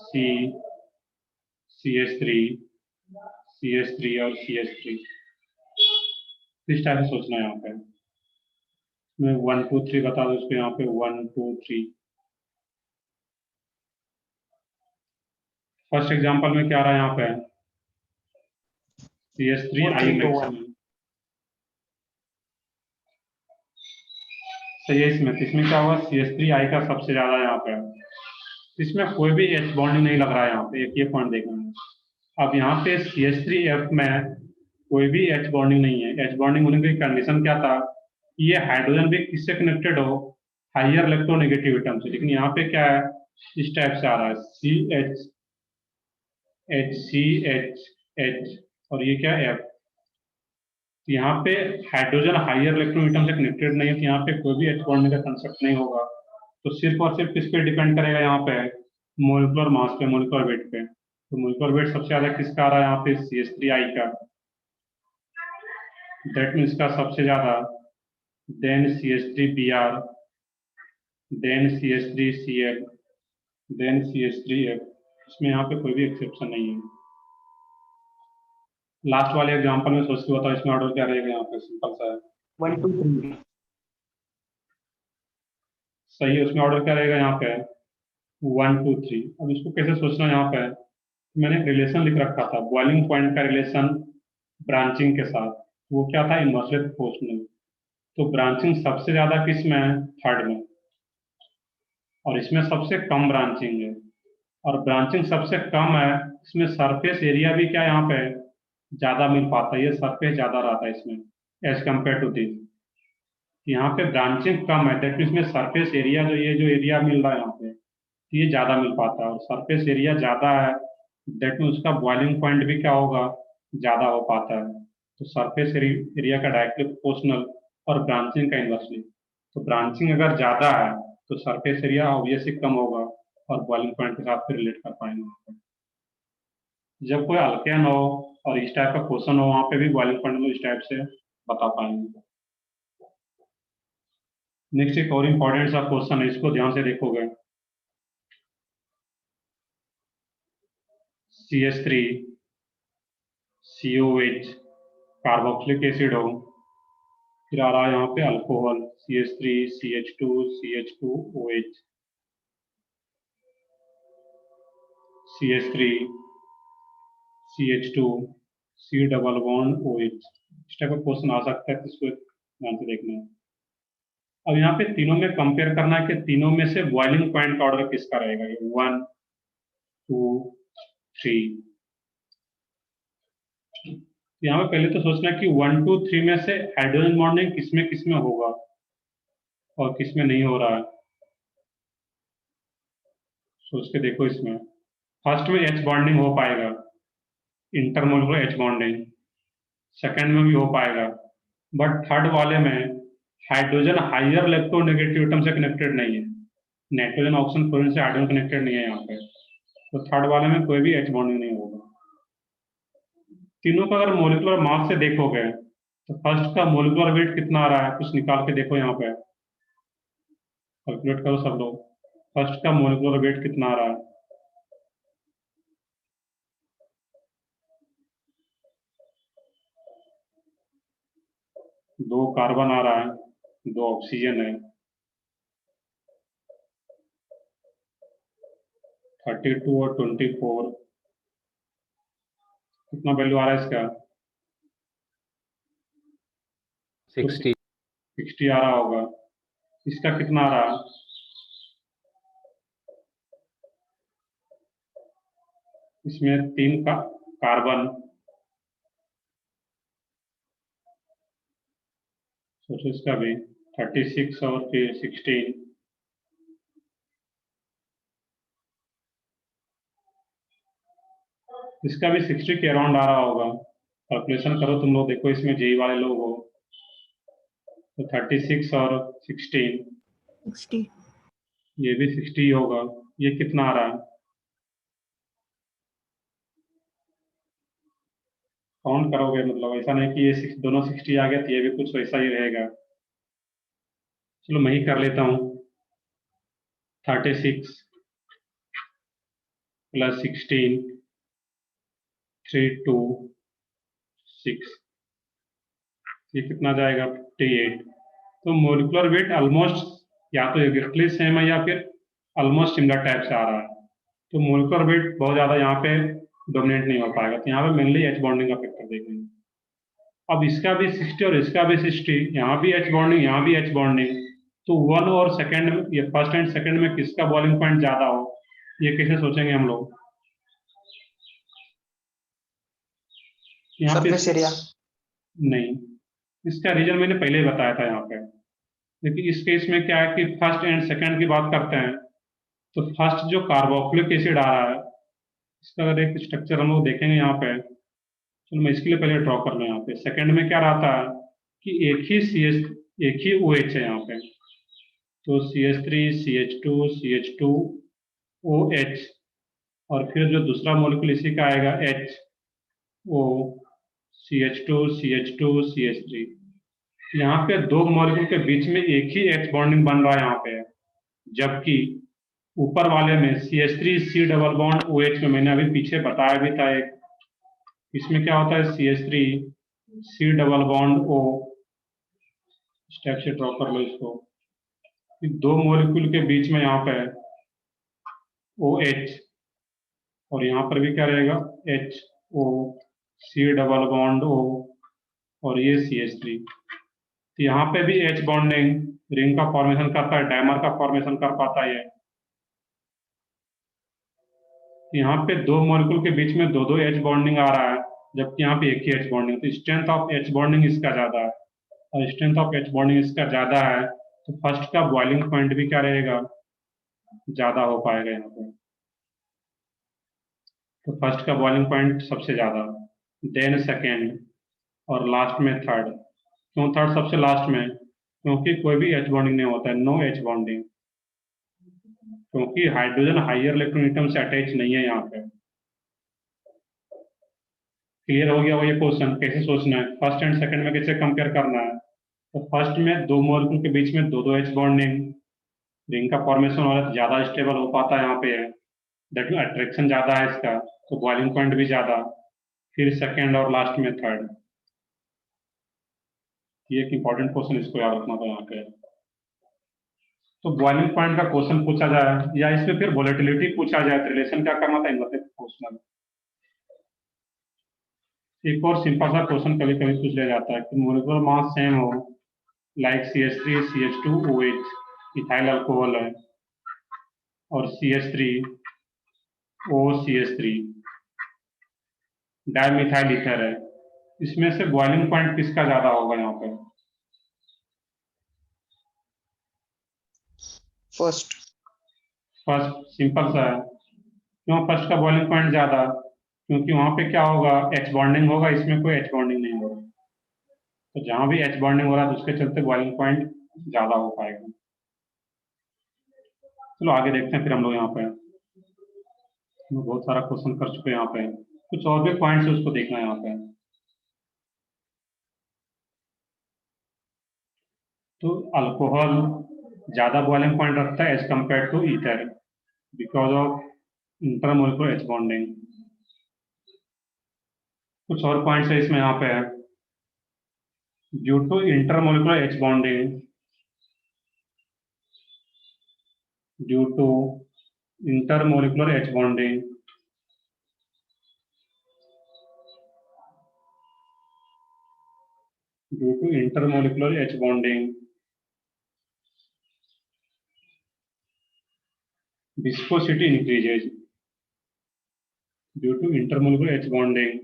C, CH3, CH3 और CH3, इस टाइप से सोचना है यहाँ पे। मैं 1 2 3 बता दूं इसको, यहाँ पे 1 2 3। फर्स्ट एग्जांपल में क्या आ रहा है यहाँ पे, CH3I मैक्सिमम, सही है। इसमें क्या होगा, CH3I का सबसे ज्यादा यहाँ पे, इसमें कोई भी H बॉन्डिंग नहीं लग रहा है यहाँ पे, एक ये पॉइंट देखना है। अब यहाँ पे CH3F में कोई भी H बॉन्डिंग नहीं है, H बॉन्डिंग होने की कंडीशन क्या था, ये हाइड्रोजन भी किससे कनेक्टेड हो, हाइयर इलेक्ट्रोनेगेटिव एटम से, लेकिन यहाँ पे क्या है, इस टाइप से आ रहा है, CH H C H H, और ये क्या है F। तो यहाँ पे हाइड्रोजन हाइयर इलेक्ट्रॉन एटम से कनेक्टेड नहीं है, तो यहाँ पे कोई भी H बॉन्डिंग का कंसेप्ट नहीं होगा। तो सिर्फ और सिर्फ किस पे डिपेंड करेगा यहाँ पे, मोलिकुलर मास पे, मोलिकुलर वेट पे। तो मोलिकुलर वेट सबसे ज्यादा किसका आ रहा है यहाँ पे, CH3I का। दैट मीन्स का सबसे ज्यादा, then CH3Br, then CH3Cl, then CH3F। इसमें यहाँ पे कोई भी एक्सेप्शन नहीं है। लास्ट वाले एग्जांपल में सोच के बताओ, इसमें ऑर्डर क्या रहेगा यहाँ पे, सिंपल सा है। 1 2 3 सही है, उसमें ऑर्डर क्या रहेगा यहाँ पे, 1 2 3। अब इसको कैसे सोचना है यहाँ पे, मैंने एक रिलेशन लिख रखा था, बॉइलिंग पॉइंट का रिलेशन ब्रांचिंग के साथ। वो क्या था, इनवर्सली प्रोपोर्शनल। तो ब्रांचिंग सबसे ज्यादा किस में है, थर्ड में, और इसमें सबसे कम ब्रांचिंग है। और ब्रांचिंग सबसे कम है, इसमें सरफेस एरिया भी क्या यहाँ पे ज्यादा मिल पाता है, ये सरफेस ज्यादा रहता है इसमें एज कम्पेयर टू दिस। यहाँ पे ब्रांचिंग कम है, दैट मीन्स में सरफेस एरिया जो, ये जो एरिया मिल रहा है यहाँ पे, ये ज्यादा मिल पाता है। और सरफेस एरिया ज्यादा है, दैट मीन्स उसका बॉइलिंग पॉइंट भी क्या होगा, ज्यादा हो पाता है। तो सरफेस एरिया का डायरेक्टली प्रोपोर्शनल और ब्रांचिंग का इनवर्सली। तो ब्रांचिंग अगर ज्यादा है तो सरफेस एरिया ऑब्वियसली कम होगा, और बॉइलिंग पॉइंट के साथ फिर रिलेट कर पाएंगे। जब कोई अल्केन हो और इस टाइप का क्वेश्चन हो, वहां पे भी बॉइलिंग पॉइंट में इस टाइप से बता पाएंगे। नेक्स्ट एक और इम्पोर्टेंट सा क्वेश्चन है, इसको ध्यान से देखोगे। CH3 COH कार्बोक्सिलिक एसिड हो, फिर आ रहा है यहाँ पे alcohol CH3 CH2 CH2OH, CH3 CH2 C double bond OH। इस टाइप का क्वेश्चन आ सकता है, तो इसको ध्यान से देखना है। अब यहाँ पे तीनों में कंपेयर करना है कि तीनों में से बॉइलिंग पॉइंट का ऑर्डर किसका रहेगा, ये 1 2 3। यहाँ पे पहले तो सोचना कि 1 2 3 में से हाइड्रोजन बॉन्डिंग किसमें होगा और किसमें नहीं हो रहा है। सोच के देखो, इसमें फर्स्ट में H बॉन्डिंग हो पाएगा, इंटरमोलिकुलर H बॉन्डिंग, सेकंड में भी हो पाएगा, बट थर्ड वाले में हाइड्रोजन हाइयर इलेक्ट्रोनेगेटिव एटम से कनेक्टेड नहीं है, नाइट्रोजन ऑक्सीजन फ्लोरीन से हाइड्रोजन कनेक्टेड नहीं है यहाँ पे। तो थर्ड वाले में कोई भी H बॉन्डिंग नहीं होगा। तीनों का अगर मोलिकुलर मास से देखोगे तो फर्स्ट का मोलिकुलर वेट कितना आ रहा है, कुछ निकाल के देखो यहाँ पे, कैलकुलेट करो सब लोग। फर्स्ट का मोलिकुलर वेट कितना आ रहा है, दो कार्बन आ रहा है, दो ऑक्सीजन है, 32 और 24। कितना वैल्यू आ रहा है इसका, 60 60 आ रहा होगा। इसका कितना आ रहा है, इसमें 3 का कार्बन, सोचो इसका भी 36 और फिर 16। इसका भी 60 के अराउंड आ रहा होगा। कैलकुलेशन करो तुम लोग, देखो इसमें जेई वाले लोग हो, तो 36 और 16, 60 ये भी 60 होगा। ये कितना आ रहा है, काउंट करोगे, मतलब ऐसा नहीं कि ये दोनों 60 आ गया तो ये भी कुछ वैसा ही रहेगा। चलो मैं ही कर लेता हूँ, 36 प्लस 16 3 2 6, ये कितना जाएगा 58। तो मोलिकुलर वेट ऑलमोस्ट या तो एग्जैक्टली सेम है या फिर ऑलमोस्ट सिमिलर टाइप से आ रहा है। तो मोलिकुलर वेट बहुत ज्यादा यहाँ पे डोमिनेट नहीं हो पाएगा, तो यहाँ पे मेनली H बॉन्डिंग का फैक्टर देखेंगे। अब इसका भी 60 और इसका भी 60, यहाँ भी H बॉन्डिंग, यहाँ भी H बॉन्डिंग। तो वन और सेकंड में, ये फर्स्ट एंड सेकंड में किसका बॉइलिंग पॉइंट ज्यादा हो, ये कैसे सोचेंगे हम लोग। यहाँ पे सरफेस एरिया नहीं, इसका रीजन मैंने पहले ही बताया था यहाँ पे। लेकिन इस केस में क्या है कि फर्स्ट एंड सेकंड की बात करते हैं, तो फर्स्ट जो कार्बोक्सिलिक एसिड आ रहा है, इसका अगर एक स्ट्रक्चर हम लोग देखेंगे यहाँ पे, चलो मैं इसके लिए पहले ड्रॉ कर लूँ। यहाँ पे सेकंड में क्या रहता है कि एक ही OH है यहाँ पे, तो CH3 CH2 CH2 OH, और फिर जो दूसरा मॉलिक्यूल इसी का आएगा H, O, CH2, CH2, CH3। यहाँ पे दो मॉलिक्यूल के बीच में एक ही H बॉन्डिंग बन रहा है यहाँ पे, जबकि ऊपर वाले में CH3 C double bond OH में मैंने अभी पीछे बताया भी था एक, इसमें क्या होता है CH3 C double bond O, step से ड्रॉ कर लो इसको, दो मॉलिक्यूल के बीच में यहाँ पे OH, और यहाँ पर भी क्या रहेगा HO, C double bond O, और ये CH3। तो यहाँ पे भी H बॉन्डिंग रिंग का फॉर्मेशन करता है, डायमर का फॉर्मेशन कर पाता है। यहाँ पे दो मॉलिक्यूल के बीच में दो दो H बॉन्डिंग आ रहा है, जबकि यहाँ पे एक ही H बॉन्डिंग। तो स्ट्रेंथ ऑफ H बॉन्डिंग इसका ज्यादा है, और स्ट्रेंथ ऑफ H बॉन्डिंग इसका ज्यादा है, तो फर्स्ट का बॉइलिंग पॉइंट भी क्या रहेगा, ज्यादा हो पाएगा यहाँ पे। तो फर्स्ट का बॉइलिंग पॉइंट सबसे ज्यादा, देन सेकेंड, और लास्ट में थर्ड। क्यों थर्ड सबसे लास्ट में? क्योंकि कोई भी H बॉन्डिंग नहीं होता है, नो H बॉन्डिंग, क्योंकि हाइड्रोजन हायर इलेक्ट्रॉन से अटैच नहीं है यहाँ पे। क्लियर हो गया वो ये क्वेश्चन कैसे सोचना है, फर्स्ट एंड सेकंड में कैसे कंपेयर करना है। तो फर्स्ट में दो मॉलिक्यूल के बीच में दो दो H बॉन्डिंग, रिंग का फॉर्मेशन और ज्यादा स्टेबल हो पाता है यहाँ पे, दैट मीन अट्रैक्शन ज्यादा है इसका, तो बॉइलिंग पॉइंट भी ज्यादा, फिर सेकेंड और लास्ट में थर्ड। ये एक इंपॉर्टेंट क्वेश्चन, इसको याद रखना था यहाँ पे। तो बॉइलिंग पॉइंट का क्वेश्चन पूछा जाए या इसमें फिर वोलेटिलिटी पूछा जाए, तो रिलेशन क्या करना था इनमें से क्वेश्चन। एक और सिंपल सा क्वेश्चन कभी कभी पूछ लिया जाता है कि मोलिकुलर मास सेम हो, like CH3 CH2 OH ethyl alcohol है, और CH3 OCH3 डाइमिथाइल ईथर है, इसमें से बॉइलिंग पॉइंट किसका ज्यादा होगा यहाँ पे? फर्स्ट। फर्स्ट सिंपल सा है। क्यों फर्स्ट का बॉइलिंग पॉइंट ज्यादा? क्योंकि वहां पे क्या होगा, H बॉन्डिंग होगा, इसमें कोई H बॉन्डिंग नहीं होगा, तो जहां भी H बॉन्डिंग हो रहा है तो उसके चलते बॉइलिंग पॉइंट ज्यादा हो पाएगा। चलो आगे देखते हैं फिर हम लोग यहाँ पे, हम बहुत सारा क्वेश्चन कर चुके हैं यहाँ पे, कुछ और भी पॉइंट्स है उसको देखना है यहाँ पे। तो अल्कोहल ज्यादा बॉइलिंग पॉइंट रखता है as compare to ether, because of intermolecular H bonding. कुछ और पॉइंट्स है इसमें यहाँ पे, due to intermolecular H bonding, due to intermolecular H bonding, due to intermolecular H bonding, viscosity increases, due to intermolecular H bonding,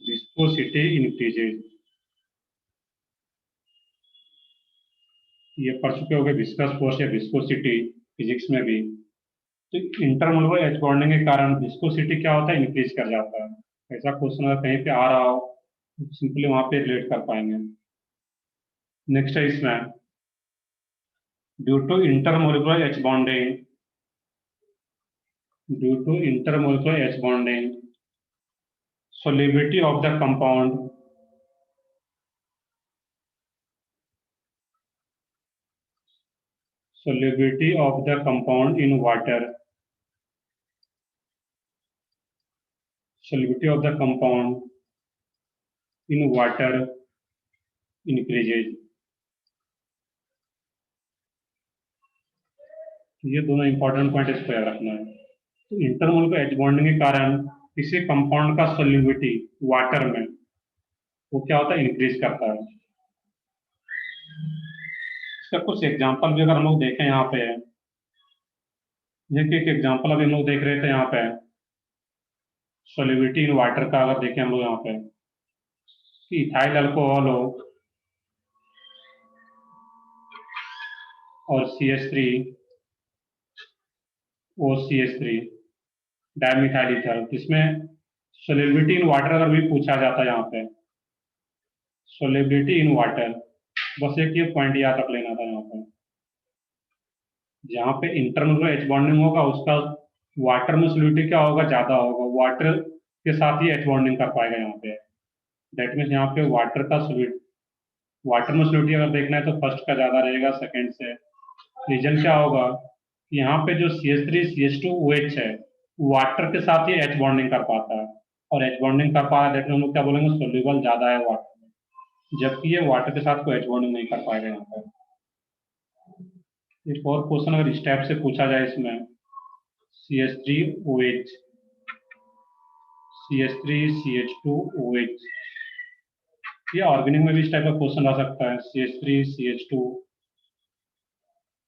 viscosity increases। ये पढ़ चुके होंगे विस्कस फोर्स या विस्कोसिटी फिजिक्स में भी। तो इंटरमोलिकुलर H बॉन्डिंग के कारण विस्कोसिटी क्या होता है, इंक्रीज कर जाता है। ऐसा क्वेश्चन अगर कहीं पे आ रहा हो सिंपली वहां पे रिलेट कर पाएंगे। नेक्स्ट है इसमें, due to intermolecular H bonding, due to intermolecular H bonding, solubility of the compound, solubility of the compound in water, solubility of the compound in water increases। ये दोनों इंपॉर्टेंट पॉइंट इसको याद रखना है। तो इंटरमोलिकुलर H बॉन्डिंग के कारण किसी कंपाउंड का सोल्यूबिलिटी वाटर में वो क्या होता है, इंक्रीज करता है। इसका कुछ एग्जांपल भी अगर हम लोग देखें यहाँ पे, एक एग्जांपल अभी हम लोग देख रहे थे यहाँ पे, सोल्यूबिलिटी इन वाटर का अगर देखें हम लोग यहाँ पे कि इथाइल अल्कोहल हो और CH3 OCH3 डाइमिथाइल ईथर, इसमें सोल्यूबिलिटी इन वाटर अगर भी पूछा जाता है यहाँ पे, सोल्यूबिलिटी इन वाटर, बस एक ये पॉइंट याद रख लेना था यहाँ पे। जहाँ पे इंटरनल एच बॉन्डिंग होगा उसका वाटर में सोलिडिटी क्या होगा, ज्यादा होगा, वाटर के साथ ही एच बॉन्डिंग कर पाएगा यहाँ पे। दैट मीन्स यहाँ पे वाटर का सोलिड, वाटर में सोलिडिटी अगर देखना है तो फर्स्ट का ज्यादा रहेगा सेकंड से। रीजन क्या होगा, यहाँ पे जो CH3 CH2 OH है वाटर के साथ ही एच बॉन्डिंग कर पाता है, और एच बॉन्डिंग कर पा रहा है दैट मीन्स हम लोग क्या बोलेंगे, सोल्यूबल ज्यादा है वाटर में, जबकि ये वाटर के साथ कोई एच बॉन्डिंग नहीं कर पाएगा यहाँ पर। एक और क्वेश्चन अगर इस टाइप से पूछा जाए इसमें, CH3OH CH3 CH2OH, ये ऑर्गेनिक में भी इस टाइप का क्वेश्चन आ सकता है, CH3 CH2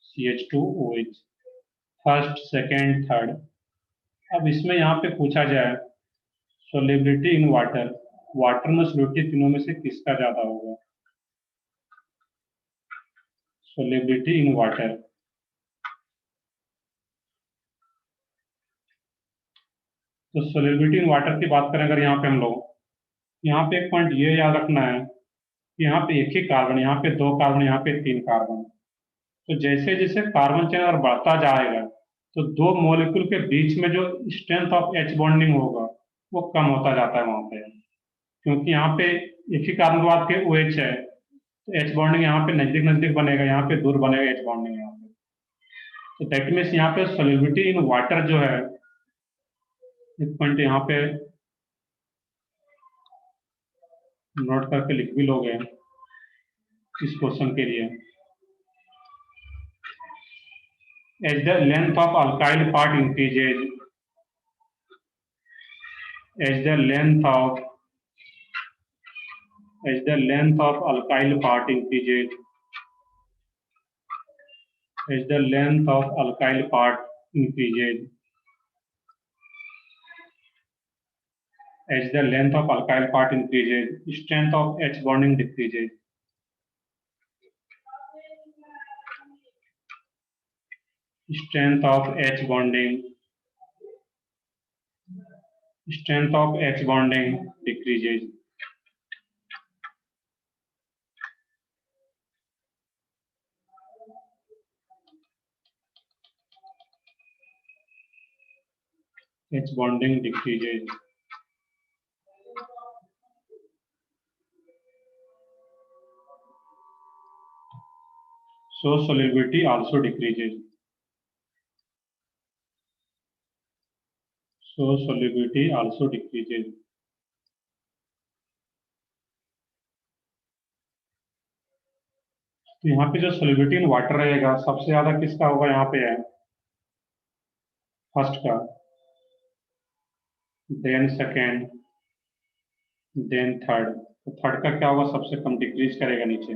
CH2OH, first second third. अब इसमें यहाँ पे पूछा जाए सोलिबिलिटी इन वाटर, वाटर में सोलिबिलिटी तीनों में से किसका ज्यादा होगा, सोलिबिलिटी इन वाटर। तो सोलिबिलिटी इन वाटर की बात करें अगर यहाँ पे हम लोग, यहाँ पे एक पॉइंट ये याद रखना है कि यहाँ पे एक ही कार्बन, यहाँ पे 2 कार्बन, यहाँ पे 3 कार्बन। तो जैसे जैसे कार्बन चेन अगर बढ़ता जाएगा तो 2 मॉलिक्यूल के बीच में जो स्ट्रेंथ ऑफ एच बॉन्डिंग होगा वो कम होता जाता है वहां पे, क्योंकि यहाँ पे एक ही कार्बन के बाद फिर OH है, तो एच बॉन्डिंग यहाँ पे नजदीक नजदीक बनेगा, यहाँ पे दूर बनेगा एच बॉन्डिंग यहाँ पे। तो दैट मीन्स यहाँ पे सोलिबिलिटी इन वाटर जो है, एक पॉइंट यहाँ पे नोट करके लिख भी लोगे इस क्वेश्चन के लिए, as the length of alkyl part increases, as the length of alkyl part increases, as the length of alkyl part increases, as the length of alkyl part increases, strength of H bonding decreases. Strength of H bonding decreases. H bonding decreases. So solubility also decreases. So solubility also decreases. तो यहाँ पे जो solubility in water रहेगा सबसे ज्यादा किसका होगा, यहाँ पे है फर्स्ट का, देन सेकेंड, देन थर्ड। तो थर्ड का क्या होगा, सबसे कम डिक्रीज करेगा नीचे।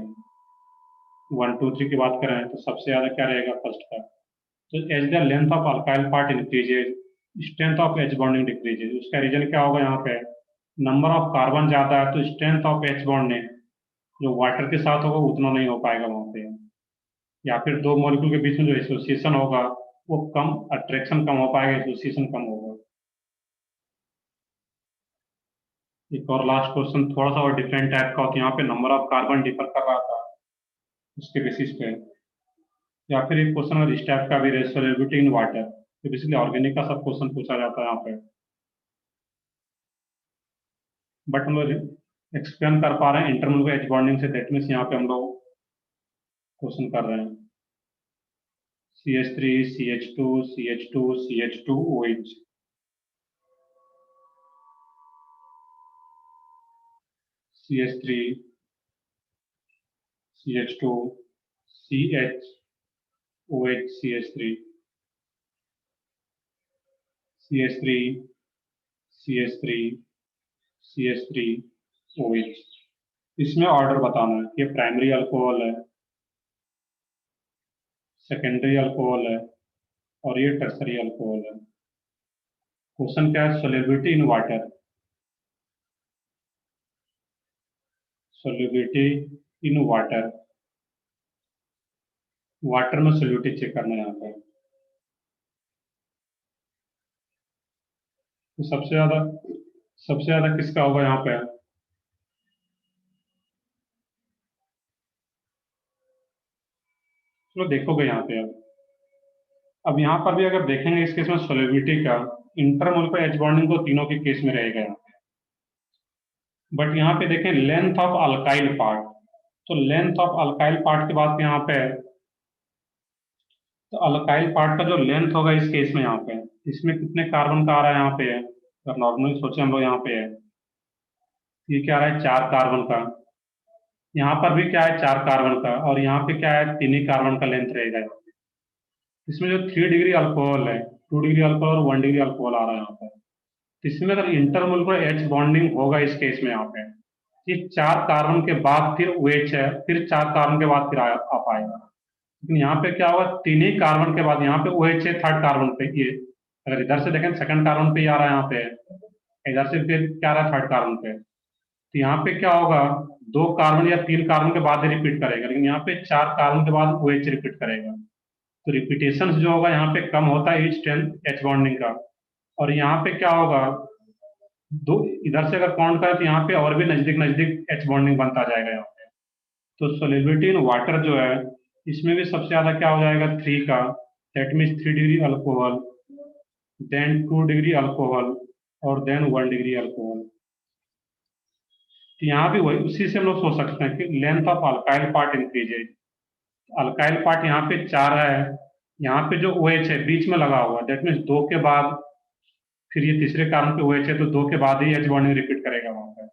1 2 3 की बात करें तो सबसे ज्यादा क्या रहेगा, फर्स्ट का। तो as the length of alkyl part increases, strength of H bonding decreases. उसका रीजन क्या होगा, यहाँ पे नंबर ऑफ कार्बन ज्यादा है तो स्ट्रेंथ ऑफ एच बॉन्डिंग जो वाटर के साथ होगा उतना नहीं हो पाएगा वहां पे, या फिर 2 मॉलिक्यूल के बीच में जो एसोसिएशन होगा वो कम, अट्रैक्शन कम हो पाएगा, एसोसिएशन कम होगा। एक और लास्ट क्वेश्चन थोड़ा सा और डिफरेंट टाइप का होता है, यहाँ पे नंबर ऑफ कार्बन डिफर कर रहा था उसके बेसिस पे, या फिर एक क्वेश्चन अगर इस टाइप का भी रहे, सोलिबिलिटी इन वाटर, तो बेसिकली ऑर्गेनिक का सब क्वेश्चन पूछा जाता है यहाँ पे, बट हम लोग एक्सप्लेन कर पा रहे हैं इंटरनल एच बॉन्डिंग से, दैट मीन्स यहाँ पे हम लोग क्वेश्चन कर रहे हैं CH3 CH2 CH2 CH2OH, CH3 CH2 CHOH, CH3 CH3 CH3 CH3OH। इसमें ऑर्डर बताना है कि प्राइमरी अल्कोहल है, सेकेंडरी अल्कोहल है और ये टर्सरी अल्कोहल है। क्वेश्चन क्या है, solubility in water, solubility in water, water में सोलिबिलिटी चेक करना है यहाँ पर। तो सबसे ज्यादा किसका होगा यहाँ पे, चलो देखोगे यहाँ पे अब अब यहाँ पर भी अगर देखेंगे इस केस में सोलिबिलिटी का, इंटरमोलिकुलर एच बॉन्डिंग को तीनों के केस में रहेगा यहाँ पे। बट यहाँ पे देखें लेंथ ऑफ अल्काइल पार्ट, तो लेंथ ऑफ अल्काइल पार्ट के बाद यहाँ पे, तो अल्काइल पार्ट का जो लेंथ होगा इस केस में यहाँ पे, इसमें कितने कार्बन का आ रहा है यहाँ पे, अगर नॉर्मली सोचे हम लोग यहाँ पे है, ये क्या आ रहा है 4 कार्बन का, यहाँ पर भी क्या है 4 कार्बन का, और यहाँ पे क्या है 3 ही कार्बन का लेंथ रहेगा। इसमें जो 3 डिग्री अल्कोहल है, 2 डिग्री अल्कोहल और 1 डिग्री अल्कोहल आ रहा है यहाँ पे, तो इसमें अगर इंटरमोलिकुलर एच बॉन्डिंग होगा इस केस में यहाँ पे, ये 4 कार्बन के बाद फिर OH है, फिर 4 कार्बन के बाद फिर आ पाएगा। लेकिन यहाँ पे क्या होगा 3 ही कार्बन के बाद यहाँ पे OH है थर्ड कार्बन पे, ये अगर इधर से देखें सेकंड कार्बन पे ही आ रहा है यहाँ पे, इधर से फिर क्या आ रहा है थर्ड कार्बन पे, तो यहाँ पे क्या होगा 2 कार्बन या 3 कार्बन के बाद ही रिपीट करेगा, लेकिन यहाँ पे 4 कार्बन के बाद OH रिपीट करेगा। तो रिपीटेशन जो होगा यहाँ पे कम होता है ईच 10 एच बॉन्डिंग का, और यहाँ पे क्या होगा दो इधर से अगर काउंट करें तो यहाँ पे और भी नजदीक नजदीक एच बॉन्डिंग बनता जाएगा यहाँ पे। तो सोलिबिलिटी इन वाटर जो है इसमें भी सबसे ज्यादा क्या हो जाएगा 3 का, that means 3 degree alcohol, then 2 degree alcohol, और देन 1 डिग्री अल्कोहल। तो यहाँ भी वही उसी से हम लोग सोच सकते हैं कि length of alkyl part increases. Alkyl part यहाँ पे 4 है, यहाँ पे जो OH है बीच में लगा हुआ, दैट मीन्स 2 के बाद फिर ये तीसरे कार्बन पे OH है, तो 2 के बाद ही एच बॉन्डिंग रिपीट करेगा वहां पे,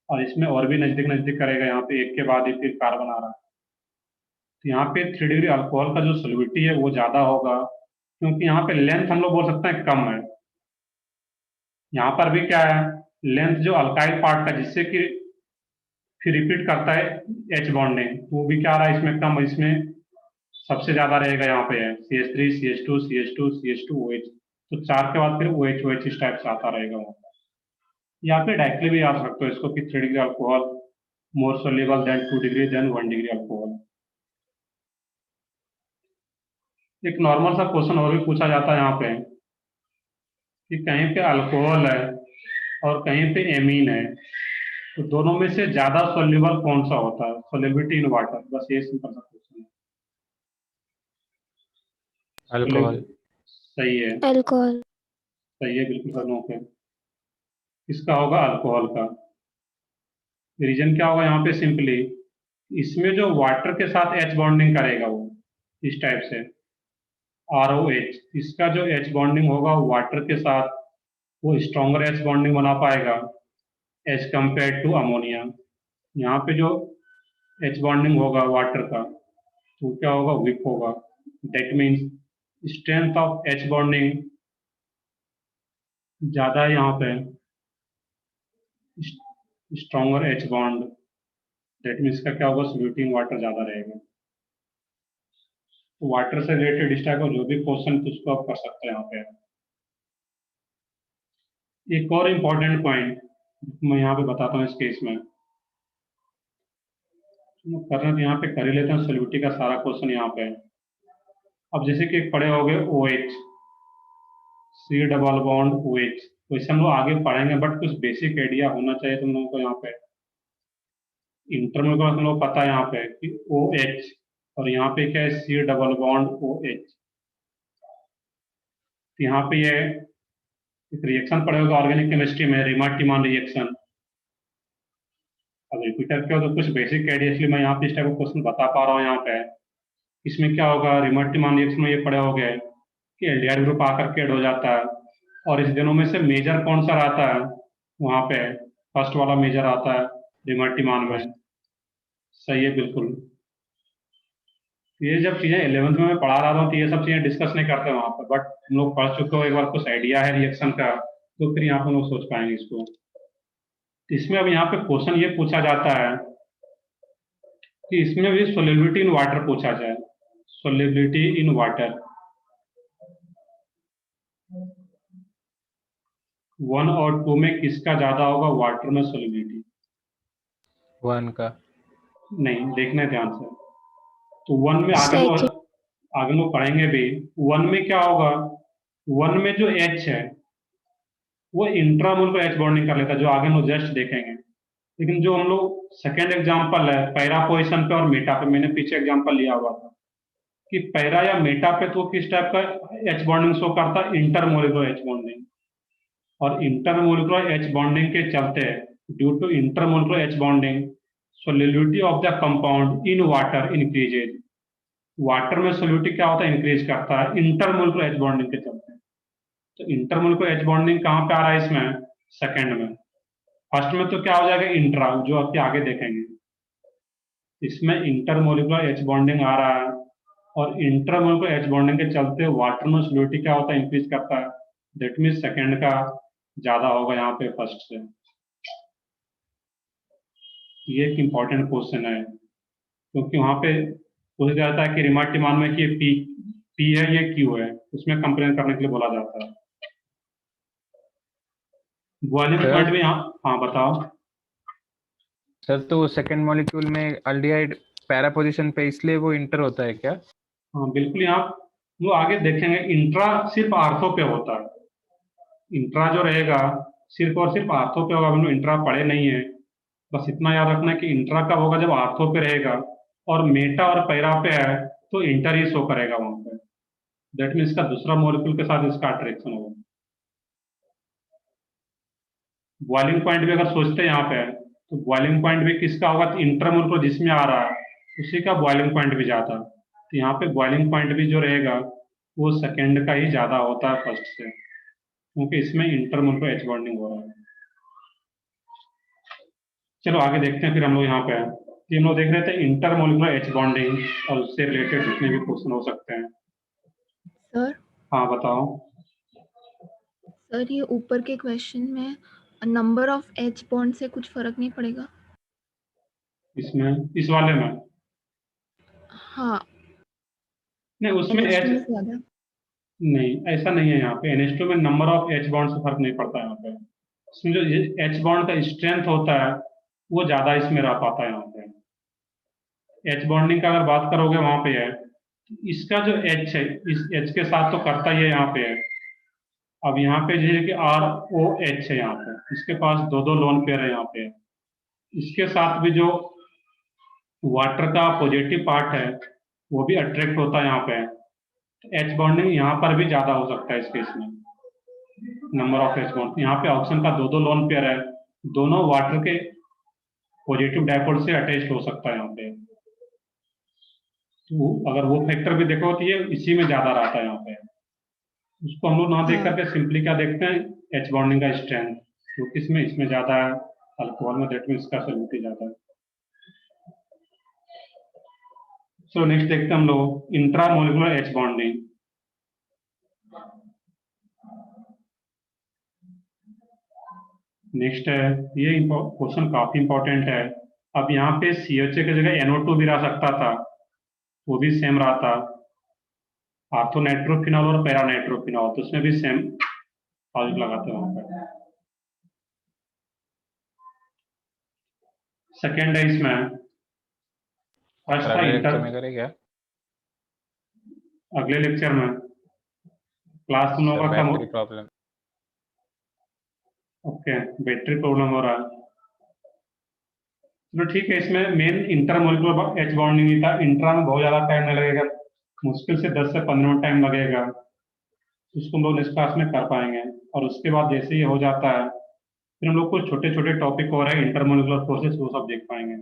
और इसमें और भी नजदीक नजदीक करेगा, यहाँ पे 1 के बाद ही फिर कार्बन आ रहा है। तो यहाँ पे 3 डिग्री अल्कोहल का जो सोलिबिलिटी है वो ज्यादा होगा, क्योंकि यहाँ पे लेंथ हम लोग बोल सकते हैं कम है। यहाँ पर भी क्या है लेंथ जो अल्काइल पार्ट का जिससे कि फिर रिपीट करता है एच बॉन्डिंग, वो भी क्या आ रहा है इसमें कम, इसमें सबसे ज्यादा रहेगा यहाँ पे है CH3 CH2 CH2 CH2 OH, तो 4 के बाद फिर OH OH इस टाइप से आता रहेगा वहाँ पर। यहाँ पे डायरेक्टली भी याद सकते हो इसको कि 3 degree alcohol more soluble then 2 degree then 1 degree alcohol. एक नॉर्मल सा क्वेश्चन और भी पूछा जाता है यहाँ पे कि कहीं पे अल्कोहल है और कहीं पे एमीन है, तो दोनों में से ज्यादा सोल्यूबल कौन सा होता है, सोल्युबिलिटी इन वाटर, बस ये सिंपल सा क्वेश्चन है। अल्कोहल। सही है, अल्कोहल। सही है बिल्कुल सर, नो पे इसका होगा अल्कोहल का। रीजन क्या होगा यहाँ पे सिंपली, इसमें जो वाटर के साथ एच बॉन्डिंग करेगा वो इस टाइप से ROH, इसका जो एच बॉन्डिंग होगा वाटर के साथ वो स्ट्रॉन्गर एच बॉन्डिंग बना पाएगा एज कंपेयर टू अमोनिया। यहाँ पे जो एच बॉन्डिंग होगा वाटर का तो क्या होगा वीक होगा, that means strength of H bonding ज्यादा है यहाँ पे, stronger H bond, that means का क्या होगा सोल्यूबिलिटी इन वाटर ज्यादा रहेगा। तो वाटर से रिलेटेड इस टाइप का जो भी क्वेश्चन तो उसको आप कर सकते हैं यहाँ पे। एक और इम्पोर्टेंट पॉइंट मैं यहाँ पे बताता हूँ इस केस में, करना तो यहाँ पे कर ही लेते हैं सोल्यूबिलिटी का सारा क्वेश्चन यहाँ पे। अब जैसे कि पढ़े हो गए OH C double bond OH, तो इसे हम लोग आगे पढ़ेंगे, बट कुछ बेसिक आइडिया होना चाहिए तुम लोगों को यहाँ पे। इंटरमल का हम लोग पता है यहाँ पे कि OH और यहाँ पे क्या है C डबल बॉन्ड OH। यहाँ पे ये एक रिएक्शन पढ़े होगा ऑर्गेनिक केमिस्ट्री में, रीमार्ट-टीमान रिएक्शन। अब रिपीटर क्या हो तो कुछ बेसिक आइडिया, इसलिए मैं यहाँ पे इस टाइप का क्वेश्चन बता पा रहा हूँ यहाँ पे। इसमें क्या होगा रीमार्ट-टीमान रिएक्शन में ये पढ़े हो गए कि एल्डिहाइड ग्रुप आकर के ऐड हो जाता है, और इस दोनों में से मेजर कौन सा आता है वहां पे, फर्स्ट वाला मेजर आता है रीमार्ट-टीमान में। सही है बिल्कुल। ये जब चीजें 11th में मैं पढ़ा रहा था तो ये सब चीजें डिस्कस नहीं करते वहां पर, बट हम लोग पढ़ चुके हो, एक बार कुछ आइडिया है रिएक्शन का तो फिर यहाँ पे हम लोग सोच पाएंगे इसको। इसमें अब यहाँ पे क्वेश्चन ये पूछा जाता है कि इसमें भी सोल्युबिलिटी इन वाटर पूछा जाए, सोल्युबिलिटी इन वाटर 1 और 2 में किसका ज्यादा होगा वाटर में सोल्युबिलिटी? 1 का। नहीं, देखने ध्यान से। तो 1 में आगे लोग पढ़ेंगे भी, 1 में क्या होगा 1 में जो H है वो इंट्रामोलर एच बॉन्डिंग कर लेता है, जो आगे हम लोग जस्ट देखेंगे। लेकिन जो हम लोग सेकेंड एग्जाम्पल है पैरा पोजिशन पे और मेटा पे, मैंने पीछे एग्जाम्पल लिया हुआ था, कि पैरा या मेटा पे तो किस टाइप का एच बॉन्डिंग शो करता है, इंटरमोलिकुलर एच बॉन्डिंग। और इंटरमोलिकुलर एच बॉन्डिंग के चलते, due to intermolecular H bonding, solidity of the compound in water increases. Water में सोलिडिटी क्या होता है, इंक्रीज करता है इंटरमोलिकुलर एच बॉन्डिंग के चलते। तो इंटरमोलिकुलर एच बॉन्डिंग कहाँ पे आ रहा है इसमें, सेकंड में। फर्स्ट में तो क्या हो जाएगा, इंट्रा, जो आपके आगे देखेंगे। इसमें इंटरमोलिकुलर एच बॉन्डिंग आ रहा है, और इंटरमोलिकुलर एच बॉन्डिंग के चलते वाटर में सोलिडिटी क्या होता है, इंक्रीज करता है। दैट मीन्स सेकंड का ज्यादा होगा यहाँ पे फर्स्ट से। ये एक इंपॉर्टेंट क्वेश्चन है, क्योंकि वहां पे पूछा जाता है कि रिमार्क मान में कि ये पी है, ये क्यू है, उसमें कंपेयर करने के लिए बोला जाता है। Boiling sir? पॉइंट में यहाँ, हाँ बताओ। सर तो सेकंड मॉलिक्यूल में अल्डिहाइड पैरा पोजीशन पे, इसलिए वो इंटर होता है क्या? हाँ बिल्कुल, यहाँ वो आगे देखेंगे। इंट्रा सिर्फ आर्थो पे होता है। इंट्रा जो रहेगा सिर्फ और सिर्फ आर्थो पे होगा। हम लोग इंट्रा पढ़े नहीं है, बस इतना याद रखना है कि इंट्रा कब होगा, जब आर्थो पे रहेगा। और मेटा और पैरा पे है तो इंटर ही शो करेगा वहां पे। दैट मीन इसका दूसरा मॉलिक्यूल के साथ इसका अट्रैक्शन होगा। बॉइलिंग पॉइंट भी अगर सोचते हैं यहाँ पे, तो बॉइलिंग पॉइंट भी किसका होगा, तो इंटरमोलिकुलर जिसमें आ रहा है उसी का बॉइलिंग पॉइंट भी जाता है। तो यहाँ पे बॉइलिंग पॉइंट भी जो रहेगा वो सेकेंड का ही ज्यादा होता है फर्स्ट से, क्योंकि इसमें इंटरमोलिकुलर एच बॉन्डिंग हो रहा है। चलो आगे देखते हैं फिर हम लोग यहाँ पे। कि हम लोग देख रहे थे इंटरमोलिकुलर एच बॉन्डिंग, और उससे रिलेटेड जितने भी क्वेश्चन हो सकते हैं। सर हाँ बताओ। सर ये ऊपर के क्वेश्चन में नंबर ऑफ एच बॉन्ड से कुछ फर्क नहीं पड़ेगा? इसमें, इस वाले में हाँ, नहीं, उसमें एच NH2 में ज्यादा। नहीं, ऐसा नहीं है। यहाँ पे NH2 में नंबर ऑफ एच बॉन्ड से फर्क नहीं पड़ता है यहाँ पे। इसमें जो एच बॉन्ड का स्ट्रेंथ होता है वो ज्यादा इसमें रह पाता है। यहाँ पे एच बॉन्डिंग का अगर बात करोगे वहां पे है, इसका जो एच है इस एच के साथ तो करता ही है यहाँ पे है। अब यहाँ पे जैसे कि ROH है, यहाँ पे इसके पास दो दो लोन पेयर है यहाँ पे। इसके साथ भी जो वाटर का पॉजिटिव पार्ट है वो भी अट्रैक्ट होता है यहाँ पे। एच बॉन्डिंग यहाँ पर भी ज्यादा हो सकता है इस केस में। नंबर ऑफ एच बॉन्ड यहाँ पे ऑप्शन का दो दो लोन पेयर है, दोनों वाटर के पॉजिटिव डायपोल से अटैच हो सकता है यहाँ पे। तो अगर वो फैक्टर भी देखो तो ये इसी में ज्यादा रहता है यहाँ पे। उसको हम लोग ना देख हाँ। करके सिंपली क्या देखते हैं, एच बॉन्डिंग का स्ट्रेंथ, तो किसमें इसमें ज्यादा है, अल्कोहल में, दैट मीन इसका सॉल्यूटी ज्यादा है। सो नेक्स्ट देखते हैं हम लोग इंट्रामोलिकुलर एच बॉन्डिंग। नेक्स्ट है, ये क्वेश्चन काफी इंपॉर्टेंट है। अब यहाँ पे CHA की जगह NO2 भी रह सकता था, वो भी सेम रहा था। आर्थोनाइट्रोफिनॉल और पैरानाइट्रोफिनॉल, तो उसमें भी सेम लॉजिक लगाते हैं वहां पे। सेकेंड है इसमें, फर्स्ट था अगले इंटर। लेक्चर में करें क्या? अगले लेक्चर में क्लास तुम सर लोगों का कम। Battery problem. Okay, battery problem हो रहा है। चलो ठीक है, इसमें मेन इंटरमोलिकुलर एच बॉन्डिंग ही था। इंट्रा में बहुत ज्यादा टाइम नहीं लगेगा, मुश्किल से 10 से 15 मिनट टाइम लगेगा। उसको हम लोग नेक्स्ट क्लास में कर पाएंगे। और उसके बाद जैसे ही हो जाता है फिर हम लोग कुछ छोटे छोटे टॉपिक और है इंटरमोलिकुलर प्रोसेस, वो सब देख पाएंगे।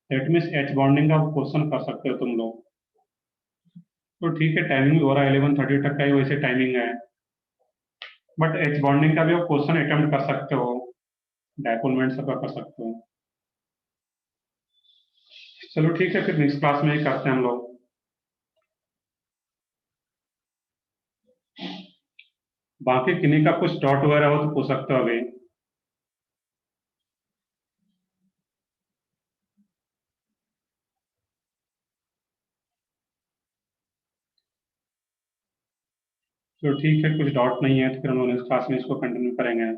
दैट मीन्स एच बॉन्डिंग का क्वेश्चन कर सकते हो तुम लोग। तो ठीक है, टाइमिंग भी हो रहा है, 11:30 तक का ही वैसे टाइमिंग है। बट एच बॉन्डिंग का भी आप क्वेश्चन अटेम्प्ट कर सकते हो, डायपोलमेंट सब का कर सकते हो। चलो ठीक है, फिर नेक्स्ट क्लास में ही करते हैं हम लोग। बाकी किन्हीं का कुछ डाउट वगैरह हो तो पूछ सकते हो अभी। तो ठीक है, कुछ डाउट नहीं है तो फिर हम लोग नेक्स्ट क्लास में इसको कंटिन्यू करेंगे।